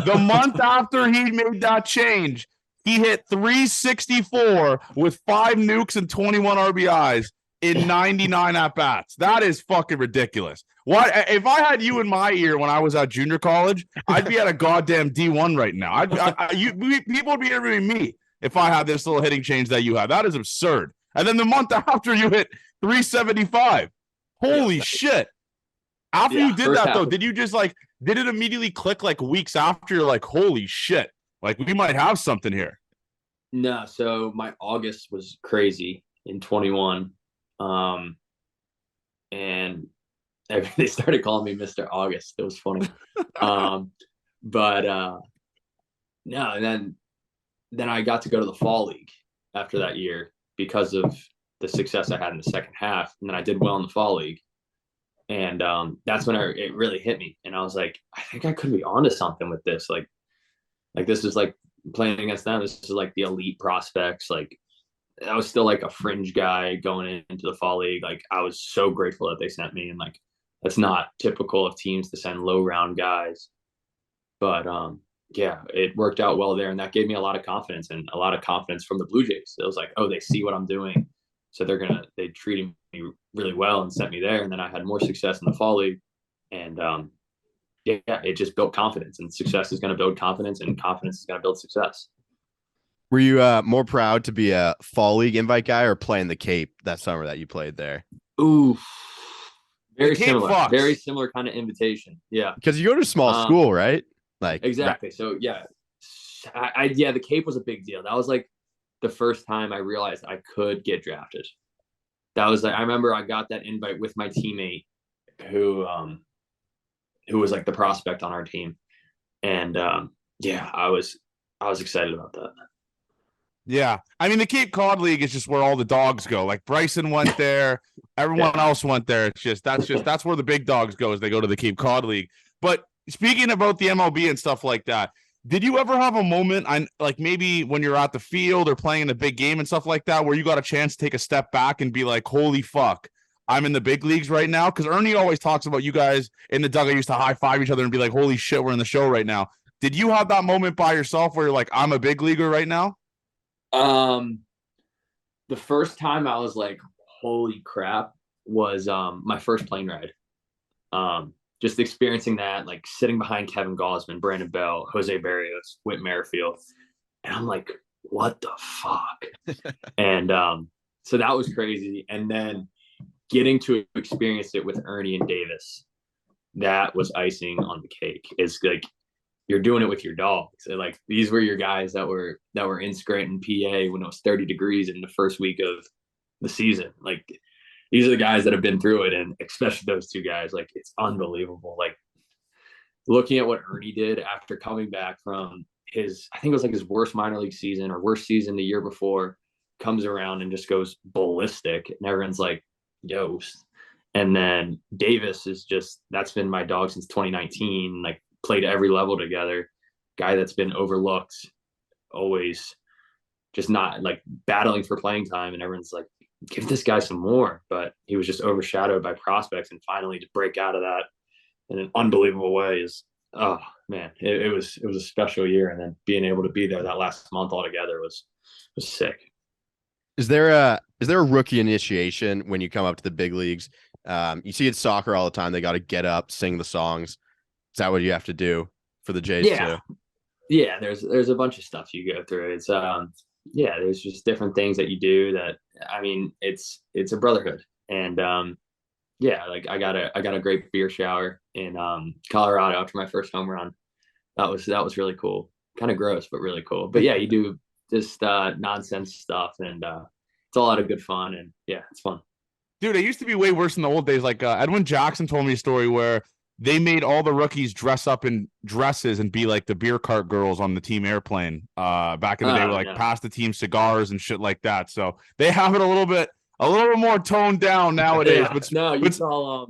The month after he made that change, he hit 364 with 5 nukes and 21 RBIs in 99 at-bats. That is fucking ridiculous. What if I had you in my ear when I was at junior college, I'd be at a goddamn D1 right now. People would be interviewing me if I had this little hitting change that you have. That is absurd. And then the month after you hit 375. Holy shit. After you did that, though, did you just did it immediately click like weeks after? You're like, holy shit, like we might have something here? No, so my August was crazy in 21. And they started calling me Mr. August. It was funny. But no, and then I got to go to the fall league after that year because of the success I had in the second half. And then I did well in the fall league. And that's when it really hit me. And I was like, I think I could be onto something with this. Like this is like playing against them. This is like the elite prospects. Like I was still like a fringe guy going into the fall league. Like I was so grateful that they sent me. And like, that's not typical of teams to send low round guys. But yeah, it worked out well there. And that gave me a lot of confidence and a lot of confidence from the Blue Jays. It was like, oh, they see what I'm doing. So they treated me really well and sent me there. And then I had more success in the fall league. And yeah, it just built confidence, and success is going to build confidence, and confidence is going to build success. Were you more proud to be a fall league invite guy or playing the Cape that summer that you played there? Ooh, very similar. Very similar kind of invitation. Yeah. Because you go to a small school, right? Like exactly. So yeah, yeah, the Cape was a big deal. That was like the first time I realized I could get drafted. That was like, I remember I got that invite with my teammate who was like the prospect on our team. And yeah, I was excited about that. Yeah. I mean, the Cape Cod League is just where all the dogs go. Like Bryson went there, everyone else went there. It's that's where the big dogs go, is they go to the Cape Cod League. But speaking about the MLB and stuff like that, did you ever have a moment, like maybe when you're at the field or playing in a big game and stuff like that, where you got a chance to take a step back and be like, holy fuck, I'm in the big leagues right now? Because Ernie always talks about you guys in the dugout used to high five each other and be like, holy shit, we're in the show right now. Did you have that moment by yourself where you're like, I'm a big leaguer right now? The first time I was like, holy crap, was my first plane ride. Just experiencing that, like sitting behind Kevin Gausman, Brandon Bell, Jose Barrios, Whit Merrifield. And I'm like, what the fuck? And so that was crazy. And then getting to experience it with Ernie and Davis, that was icing on the cake. It's like, you're doing it with your dogs. And like, these were your guys that were in Scranton, PA when it was 30 degrees in the first week of the season. Like, these are the guys that have been through it, and especially those two guys. Like, it's unbelievable. Like, looking at what Ernie did after coming back from I think it was like his worst minor league season or worst season the year before, comes around and just goes ballistic. And everyone's like, yo, And then Davis that's been my dog since 2019, like played every level together. Guy that's been overlooked, always just not like battling for playing time. And everyone's like, give this guy some more. But he was just overshadowed by prospects. And finally to break out of that in an unbelievable way is, oh man, it was a special year. And then being able to be there that last month altogether was sick. Is there a rookie initiation when you come up to the big leagues? You see it soccer all the time. They got to get up, sing the songs. Is that what you have to do for the Jays too? Yeah, there's a bunch of stuff you go through. It's there's just different things that you do that, I mean, it's a brotherhood. And like I got a great beer shower in Colorado after my first home run. That was really cool. Kind of gross, but really cool. But yeah, you do just nonsense stuff, and it's a lot of good fun, and yeah, it's fun. Dude, it used to be way worse in the old days. Like Edwin Jackson told me a story where they made all the rookies dress up in dresses and be like the beer cart girls on the team airplane. Back in the day, were like pass the team cigars and shit like that. So they have it a little bit more toned down nowadays. Yeah. But no, you saw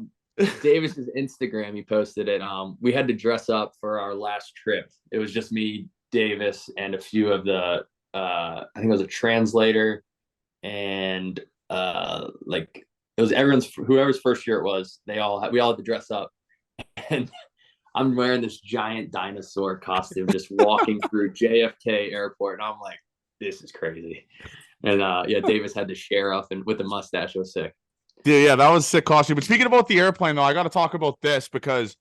Davis's Instagram. He posted it. We had to dress up for our last trip. It was just me, Davis, and a few of the I think it was a translator, and like it was whoever's first year it was. We all had to dress up, and I'm wearing this giant dinosaur costume, just walking through JFK Airport, and I'm like, this is crazy. And Davis had the sheriff and with the mustache. It was sick. Yeah, that was a sick costume. But speaking about the airplane, though, I got to talk about this because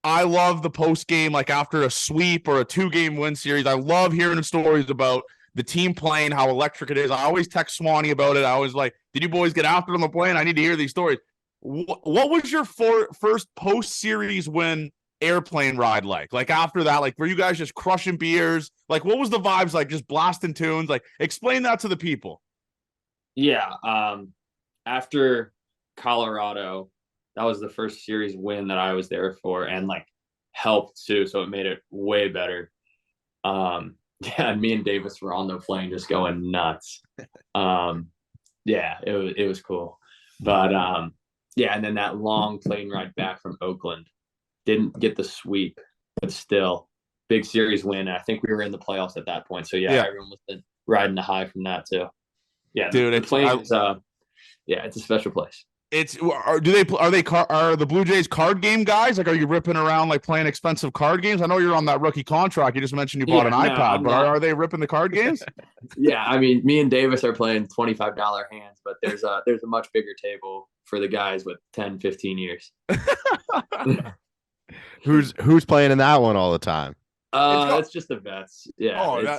I love the post game, like after a sweep or a 2-game win series. I love hearing the stories about the team playing, how electric it is. I always text Swanee about it. I was like, did you boys get after them playing? I need to hear these stories. What was your first post-series win airplane ride like? Like after that, like were you guys just crushing beers? Like what was the vibes like, just blasting tunes? Like explain that to the people. Yeah. After Colorado, that was the first series win that I was there for, and like helped too. So it made it way better. Me and Davis were on the plane just going nuts. It was cool. But and then that long plane ride back from Oakland, didn't get the sweep, but still big series win. I think we were in the playoffs at that point. So everyone was riding the high from that too. Yeah, dude, it's a special place. Are the Blue Jays card game guys? Like, are you ripping around like playing expensive card games? I know you're on that rookie contract. You just mentioned you bought an iPad, but are they ripping the card games? Yeah, I mean, me and Davis are playing $25 hands, but there's a much bigger table for the guys with 10, 15 years. Who's playing in that one all the time? It's just the vets. Yeah,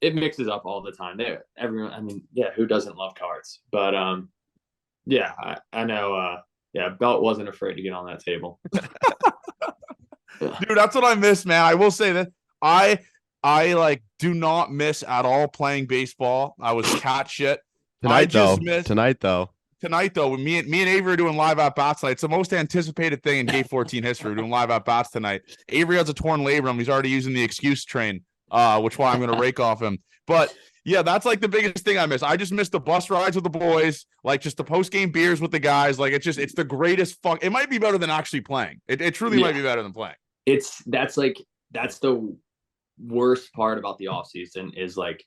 it mixes up all the time. Everyone, I mean, who doesn't love cards? But I know. Belt wasn't afraid to get on that table. Dude, that's what I miss, man. I will say that I like do not miss at all playing baseball. I was cat shit. Tonight though, when me and Avery are doing live at bats tonight. It's the most anticipated thing in Gate 14 history. We're doing live at bats tonight. Avery has a torn labrum. He's already using the excuse train, which why I'm going to rake off him. But yeah, that's like the biggest thing I miss. I just miss the bus rides with the boys, like just the post-game beers with the guys. Like it's the greatest fuck. It might be better than actually playing. It truly might be better than playing. That's the worst part about the off season is like,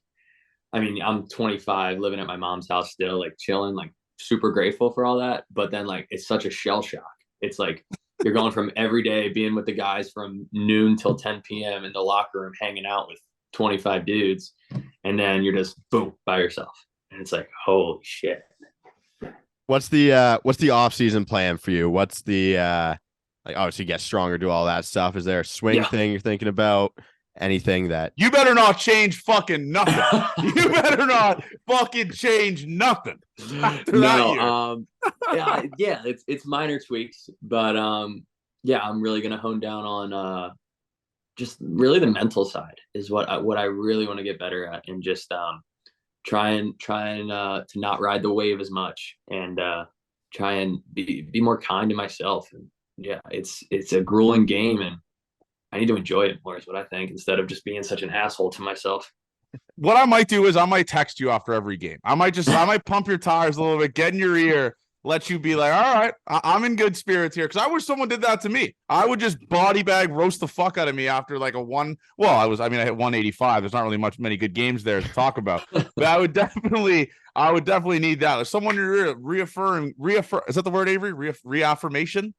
I mean, I'm 25, living at my mom's house still, like chilling, like super grateful for all that. But then like, it's such a shell shock. It's like, you're going from every day being with the guys from noon till 10 p.m. in the locker room, hanging out with 25 dudes. And then you're just boom by yourself. And it's like, holy shit. What's the off season plan for you? What's the, like obviously get stronger, do all that stuff. Is there a swing thing you're thinking about? Anything that you better not change fucking nothing. You better not fucking change nothing. It's minor tweaks, but I'm really gonna hone down on just really the mental side is what I really want to get better at, and just trying to not ride the wave as much, and try and be more kind to myself. And it's a grueling game, and I need to enjoy it more is what I think, instead of just being such an asshole to myself. What I might do is I might text you after every game. I might pump your tires a little bit, get in your ear, let you be like, all right, I'm in good spirits here. Because I wish someone did that to me. I would just body bag roast the fuck out of me after like a one. Well, I hit 185. There's not really many good games there to talk about. But I would definitely need that. If someone reaffirm. Is that the word, Avery? Reaffirmation?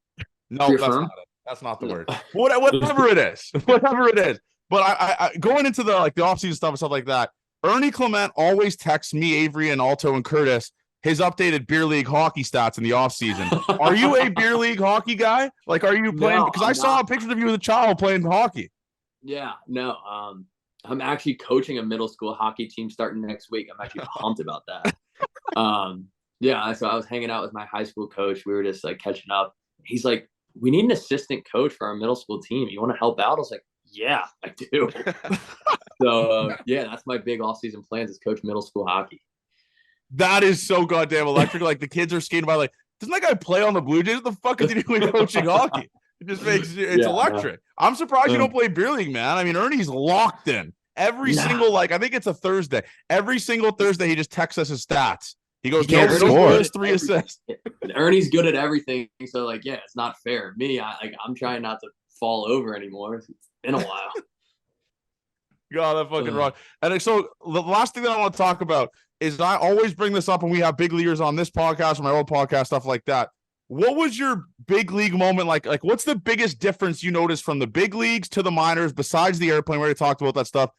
No, Reaffirm? that's not the word. Whatever it is. Whatever it is. But I going into the offseason stuff and stuff like that, Ernie Clement always texts me, Avery, and Alto and Curtis his updated beer league hockey stats in the offseason. Are you a beer league hockey guy? Like, are you playing? Because I saw a picture of you as a child playing hockey. Yeah, no. I'm actually coaching a middle school hockey team starting next week. I'm actually pumped about that. Yeah, so I was hanging out with my high school coach. We were just like catching up. He's like, we need an assistant coach for our middle school team. You want to help out? I was like, yeah, I do. So, yeah, that's my big offseason plans is coach middle school hockey. That is so goddamn electric. Like the kids are skating by like, doesn't that guy play on the Blue Jays? What the fuck is he doing coaching hockey? It just makes it's electric. No. I'm surprised you don't play beer league, man. I mean, Ernie's locked in every single, I think it's a Thursday. Every single Thursday, he just texts us his stats. He goes, no, score. 3 assists. Ernie's good at everything. So like, yeah, it's not fair. Me, I'm trying not to fall over anymore. It's been a while. God, that fucking wrong. And so the last thing that I want to talk about is I always bring this up when we have big leaguers on this podcast or my old podcast, stuff like that. What was your big league moment like? Like, what's the biggest difference you noticed from the big leagues to the minors besides the airplane? We already talked about that stuff.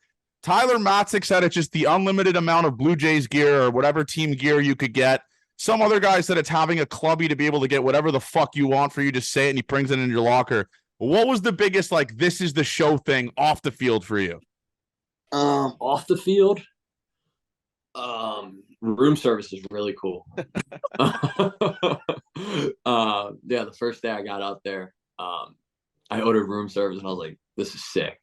Tyler Matzik said it's just the unlimited amount of Blue Jays gear or whatever team gear you could get. Some other guy said it's having a clubby to be able to get whatever the fuck you want for you to say it, and he brings it in your locker. What was the biggest, like, this is the show thing off the field for you? Off the field? Room service is really cool. Yeah, the first day I got out there, I ordered room service and I was like, this is sick.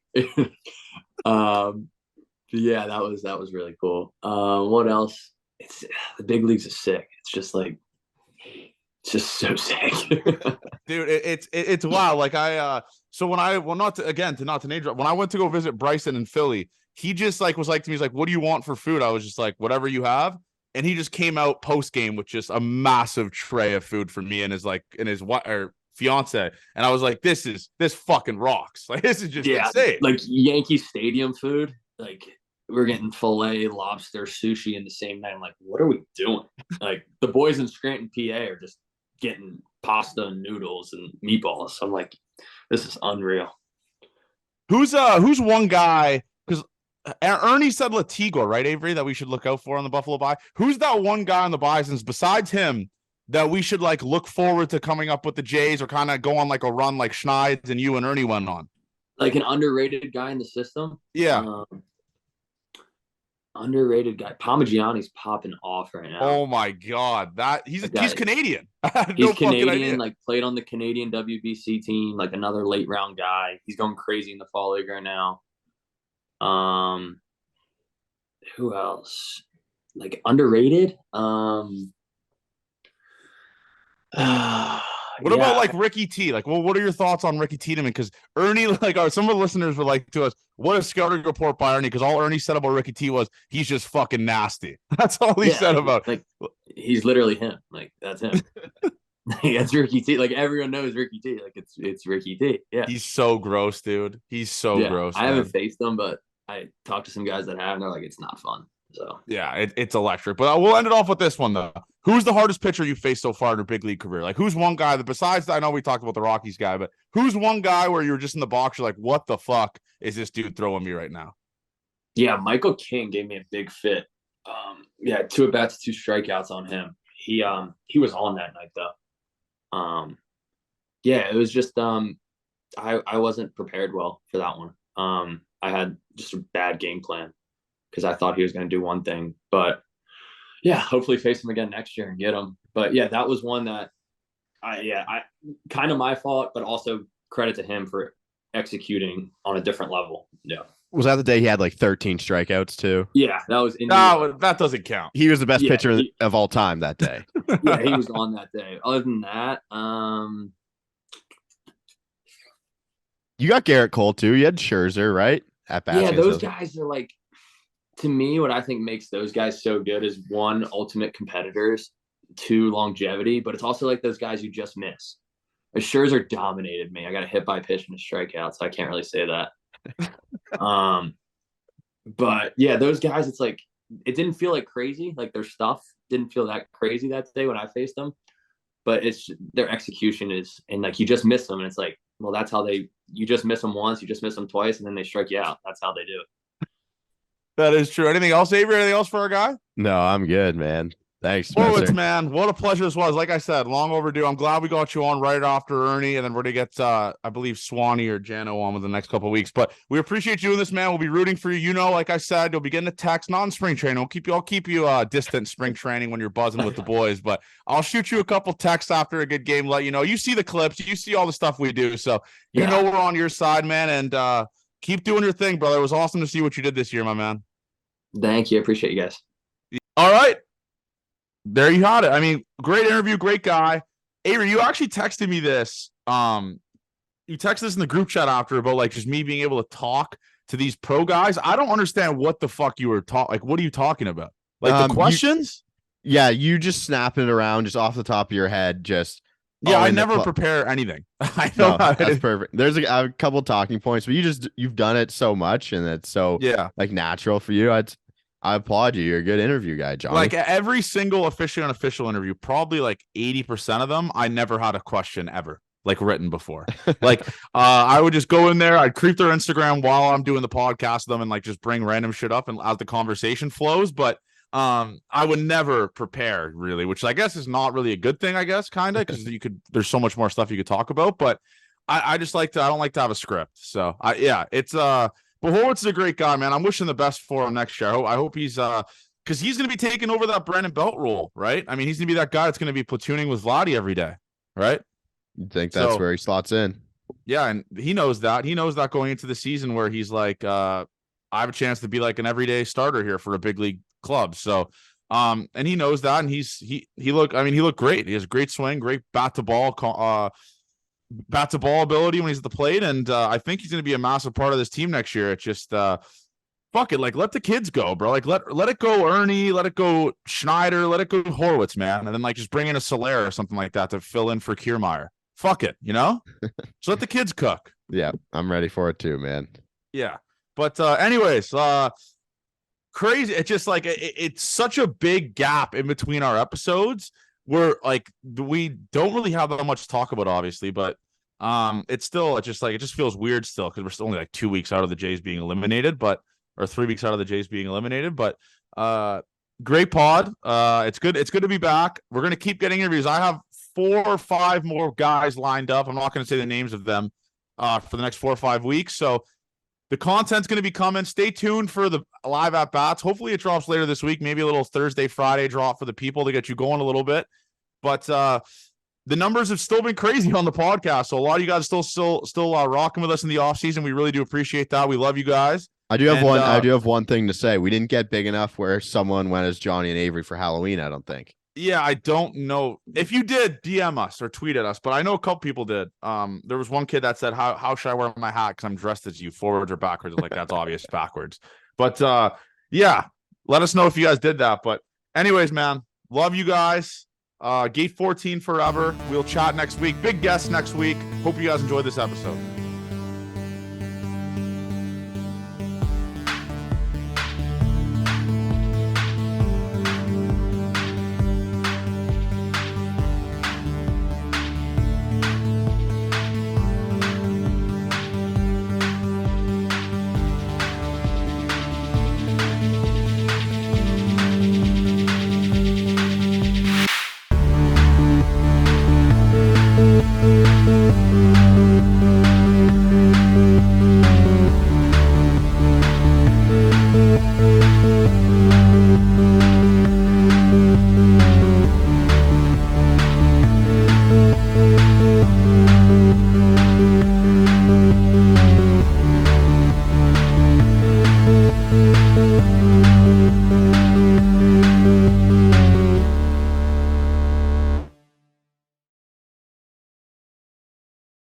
Yeah, that was really cool. What else? It's the big leagues is sick. It's just like, it's just so sick. Dude, it's wild. Like so when not to name drop, when I went to go visit Bryson in Philly, he just like was like to me, he's like, what do you want for food? I was just like, whatever you have. And he just came out post game with just a massive tray of food for me and his fiance. And I was like, this fucking rocks. Like, this is just insane. Like Yankee Stadium food. Like, we're getting filet, lobster, sushi in the same night. I'm like, what are we doing? Like, the boys in Scranton, PA are just getting pasta and noodles and meatballs. I'm like, this is unreal. Who's one guy? Because Ernie said Latigo, right, Avery, that we should look out for on the Buffalo Bye. Who's that one guy on the Bisons besides him that we should like look forward to coming up with the Jays or kind of go on like a run like Schneids and you and Ernie went on? Like an underrated guy in the system? Yeah. Underrated guy. Parmigiani's popping off right now. Oh my God. He's Canadian. He's Canadian, like played on the Canadian WBC team, like another late round guy. He's going crazy in the fall league right now. Who else? Like underrated? What about like Ricky T? Like, well, what are your thoughts on Ricky Tiedemann? Because Ernie, like, some of the listeners were like to us, what a scouting report by Ernie? Because all Ernie said about Ricky T was he's just fucking nasty. That's all he said about. Like, he's literally him. Like, that's him. That's Ricky T. Like, everyone knows Ricky T. Like, it's Ricky T. Yeah, he's so gross, dude. He's so gross. I haven't faced him, but I talked to some guys that have, and they're like, it's not fun. So yeah, it's electric. But we'll end it off with this one though. Who's the hardest pitcher you faced so far in your big league career? Like, who's one guy that besides, I know we talked about the Rockies guy, but who's one guy where you're just in the box, you're like, what the fuck is this dude throwing me right now? Yeah, Michael King gave me a big fit. 2 at-bats, 2 strikeouts on him. He was on that night though. It was just I wasn't prepared well for that one. I had just a bad game plan because I thought he was going to do one thing, but yeah, hopefully face him again next year and get him. But yeah, that was one that I kind of my fault, but also credit to him for executing on a different level. Yeah. Was that the day he had like 13 strikeouts too? Yeah, that was. No, that doesn't count. He was the best pitcher of all time that day. Yeah, he was on that day. Other than that, you got Garrett Cole too. You had Scherzer, right? Yeah, those guys are like, to me, what I think makes those guys so good is one, ultimate competitors. to longevity, but it's also like those guys you just miss. Scherzer dominated me. I got a hit by pitch and a strikeout, so I can't really say that. But yeah, those guys, it's like it didn't feel like crazy. Like their stuff didn't feel that crazy that day when I faced them. But it's their execution is, and like you just miss them, and it's like, well, that's how you just miss them once, you just miss them twice, and then they strike you out. That's how they do it. That is true. Anything else, Avery? Anything else for our guy? No, I'm good, man. Thanks, Spencer. Horwitz, man, what a pleasure this was. Like I said, long overdue. I'm glad we got you on right after Ernie, and then we're gonna get, I believe, Swanee or Jano on within the next couple of weeks. But we appreciate you doing this, man. We'll be rooting for you. You know, like I said, you'll be getting a text, not in spring training. I'll keep you distant spring training when you're buzzing with the boys. But I'll shoot you a couple texts after a good game. Let you know. You see the clips, you see all the stuff we do, so you know we're on your side, man. And keep doing your thing, brother. It was awesome to see what you did this year, my man. Thank you. I appreciate you guys. All right. There you had it. I mean, great interview, great guy. Avery, you actually texted me this. You texted this in the group chat after about like just me being able to talk to these pro guys. I don't understand what the fuck you were talking. Like, what are you talking about? Like the questions? You just snapping it around just off the top of your head. Just I never prepare anything. I know that's perfect. There's a couple talking points, but you've done it so much, and it's so like natural for you. I applaud you. You're a good interview guy, John. Like every single official and unofficial interview, probably like 80% of them, I never had a question ever like written before. Like I would just go in there, I'd creep their Instagram while I'm doing the podcast with them and like just bring random shit up and as the conversation flows. But I would never prepare really, which I guess is not really a good thing, I guess, kind of, because there's so much more stuff you could talk about. But I just I don't like to have a script. So it's but Horwitz is a great guy, man. I'm wishing the best for him next year. I hope he's because he's going to be taking over that Brandon Belt role, right? I mean, he's going to be that guy that's going to be platooning with Vladdy every day, right? You think that's where he slots in? Yeah, and he knows that. He knows that going into the season where he's like, I have a chance to be like an everyday starter here for a big league club. So, and he knows that, and he looked great. He has a great swing, great bat to ball ability when he's at the plate, and I think he's going to be a massive part of this team next year. It's just fuck it, like let the kids go, bro. Like let it go Ernie, let it go Schneider, let it go Horwitz, man, and then like just bring in a Soler or something like that to fill in for Kiermaier. Fuck it, you know. Just let the kids cook. Yeah, I'm ready for it too, man. Yeah, but anyways, crazy. It's just like it's such a big gap in between our episodes. Where like we don't really have that much to talk about, obviously, but it just feels weird still because we're still only like 2 weeks out of the Jays being eliminated, or 3 weeks out of the Jays being eliminated. But great pod. It's good to be back. We're gonna keep getting interviews. I have 4 or 5 more guys lined up. I'm not gonna say the names of them for the next 4 or 5 weeks. So the content's going to be coming. Stay tuned for the live at bats. Hopefully it drops later this week. Maybe a little Thursday, Friday drop for the people to get you going a little bit. But the numbers have still been crazy on the podcast. So a lot of you guys still rocking with us in the off season. We really do appreciate that. We love you guys. I do have one thing to say. We didn't get big enough where someone went as Johnny and Avery for Halloween, I don't think. Yeah, I don't know. If you did, DM us or tweet at us, but I know a couple people did. There was one kid that said, how should I wear my hat because I'm dressed as you, forwards or backwards? Like, that's obvious backwards. But yeah, let us know if you guys did that. But anyways, man, love you guys. Gate 14 forever. We'll chat next week. Big guest next week. Hope you guys enjoyed this episode.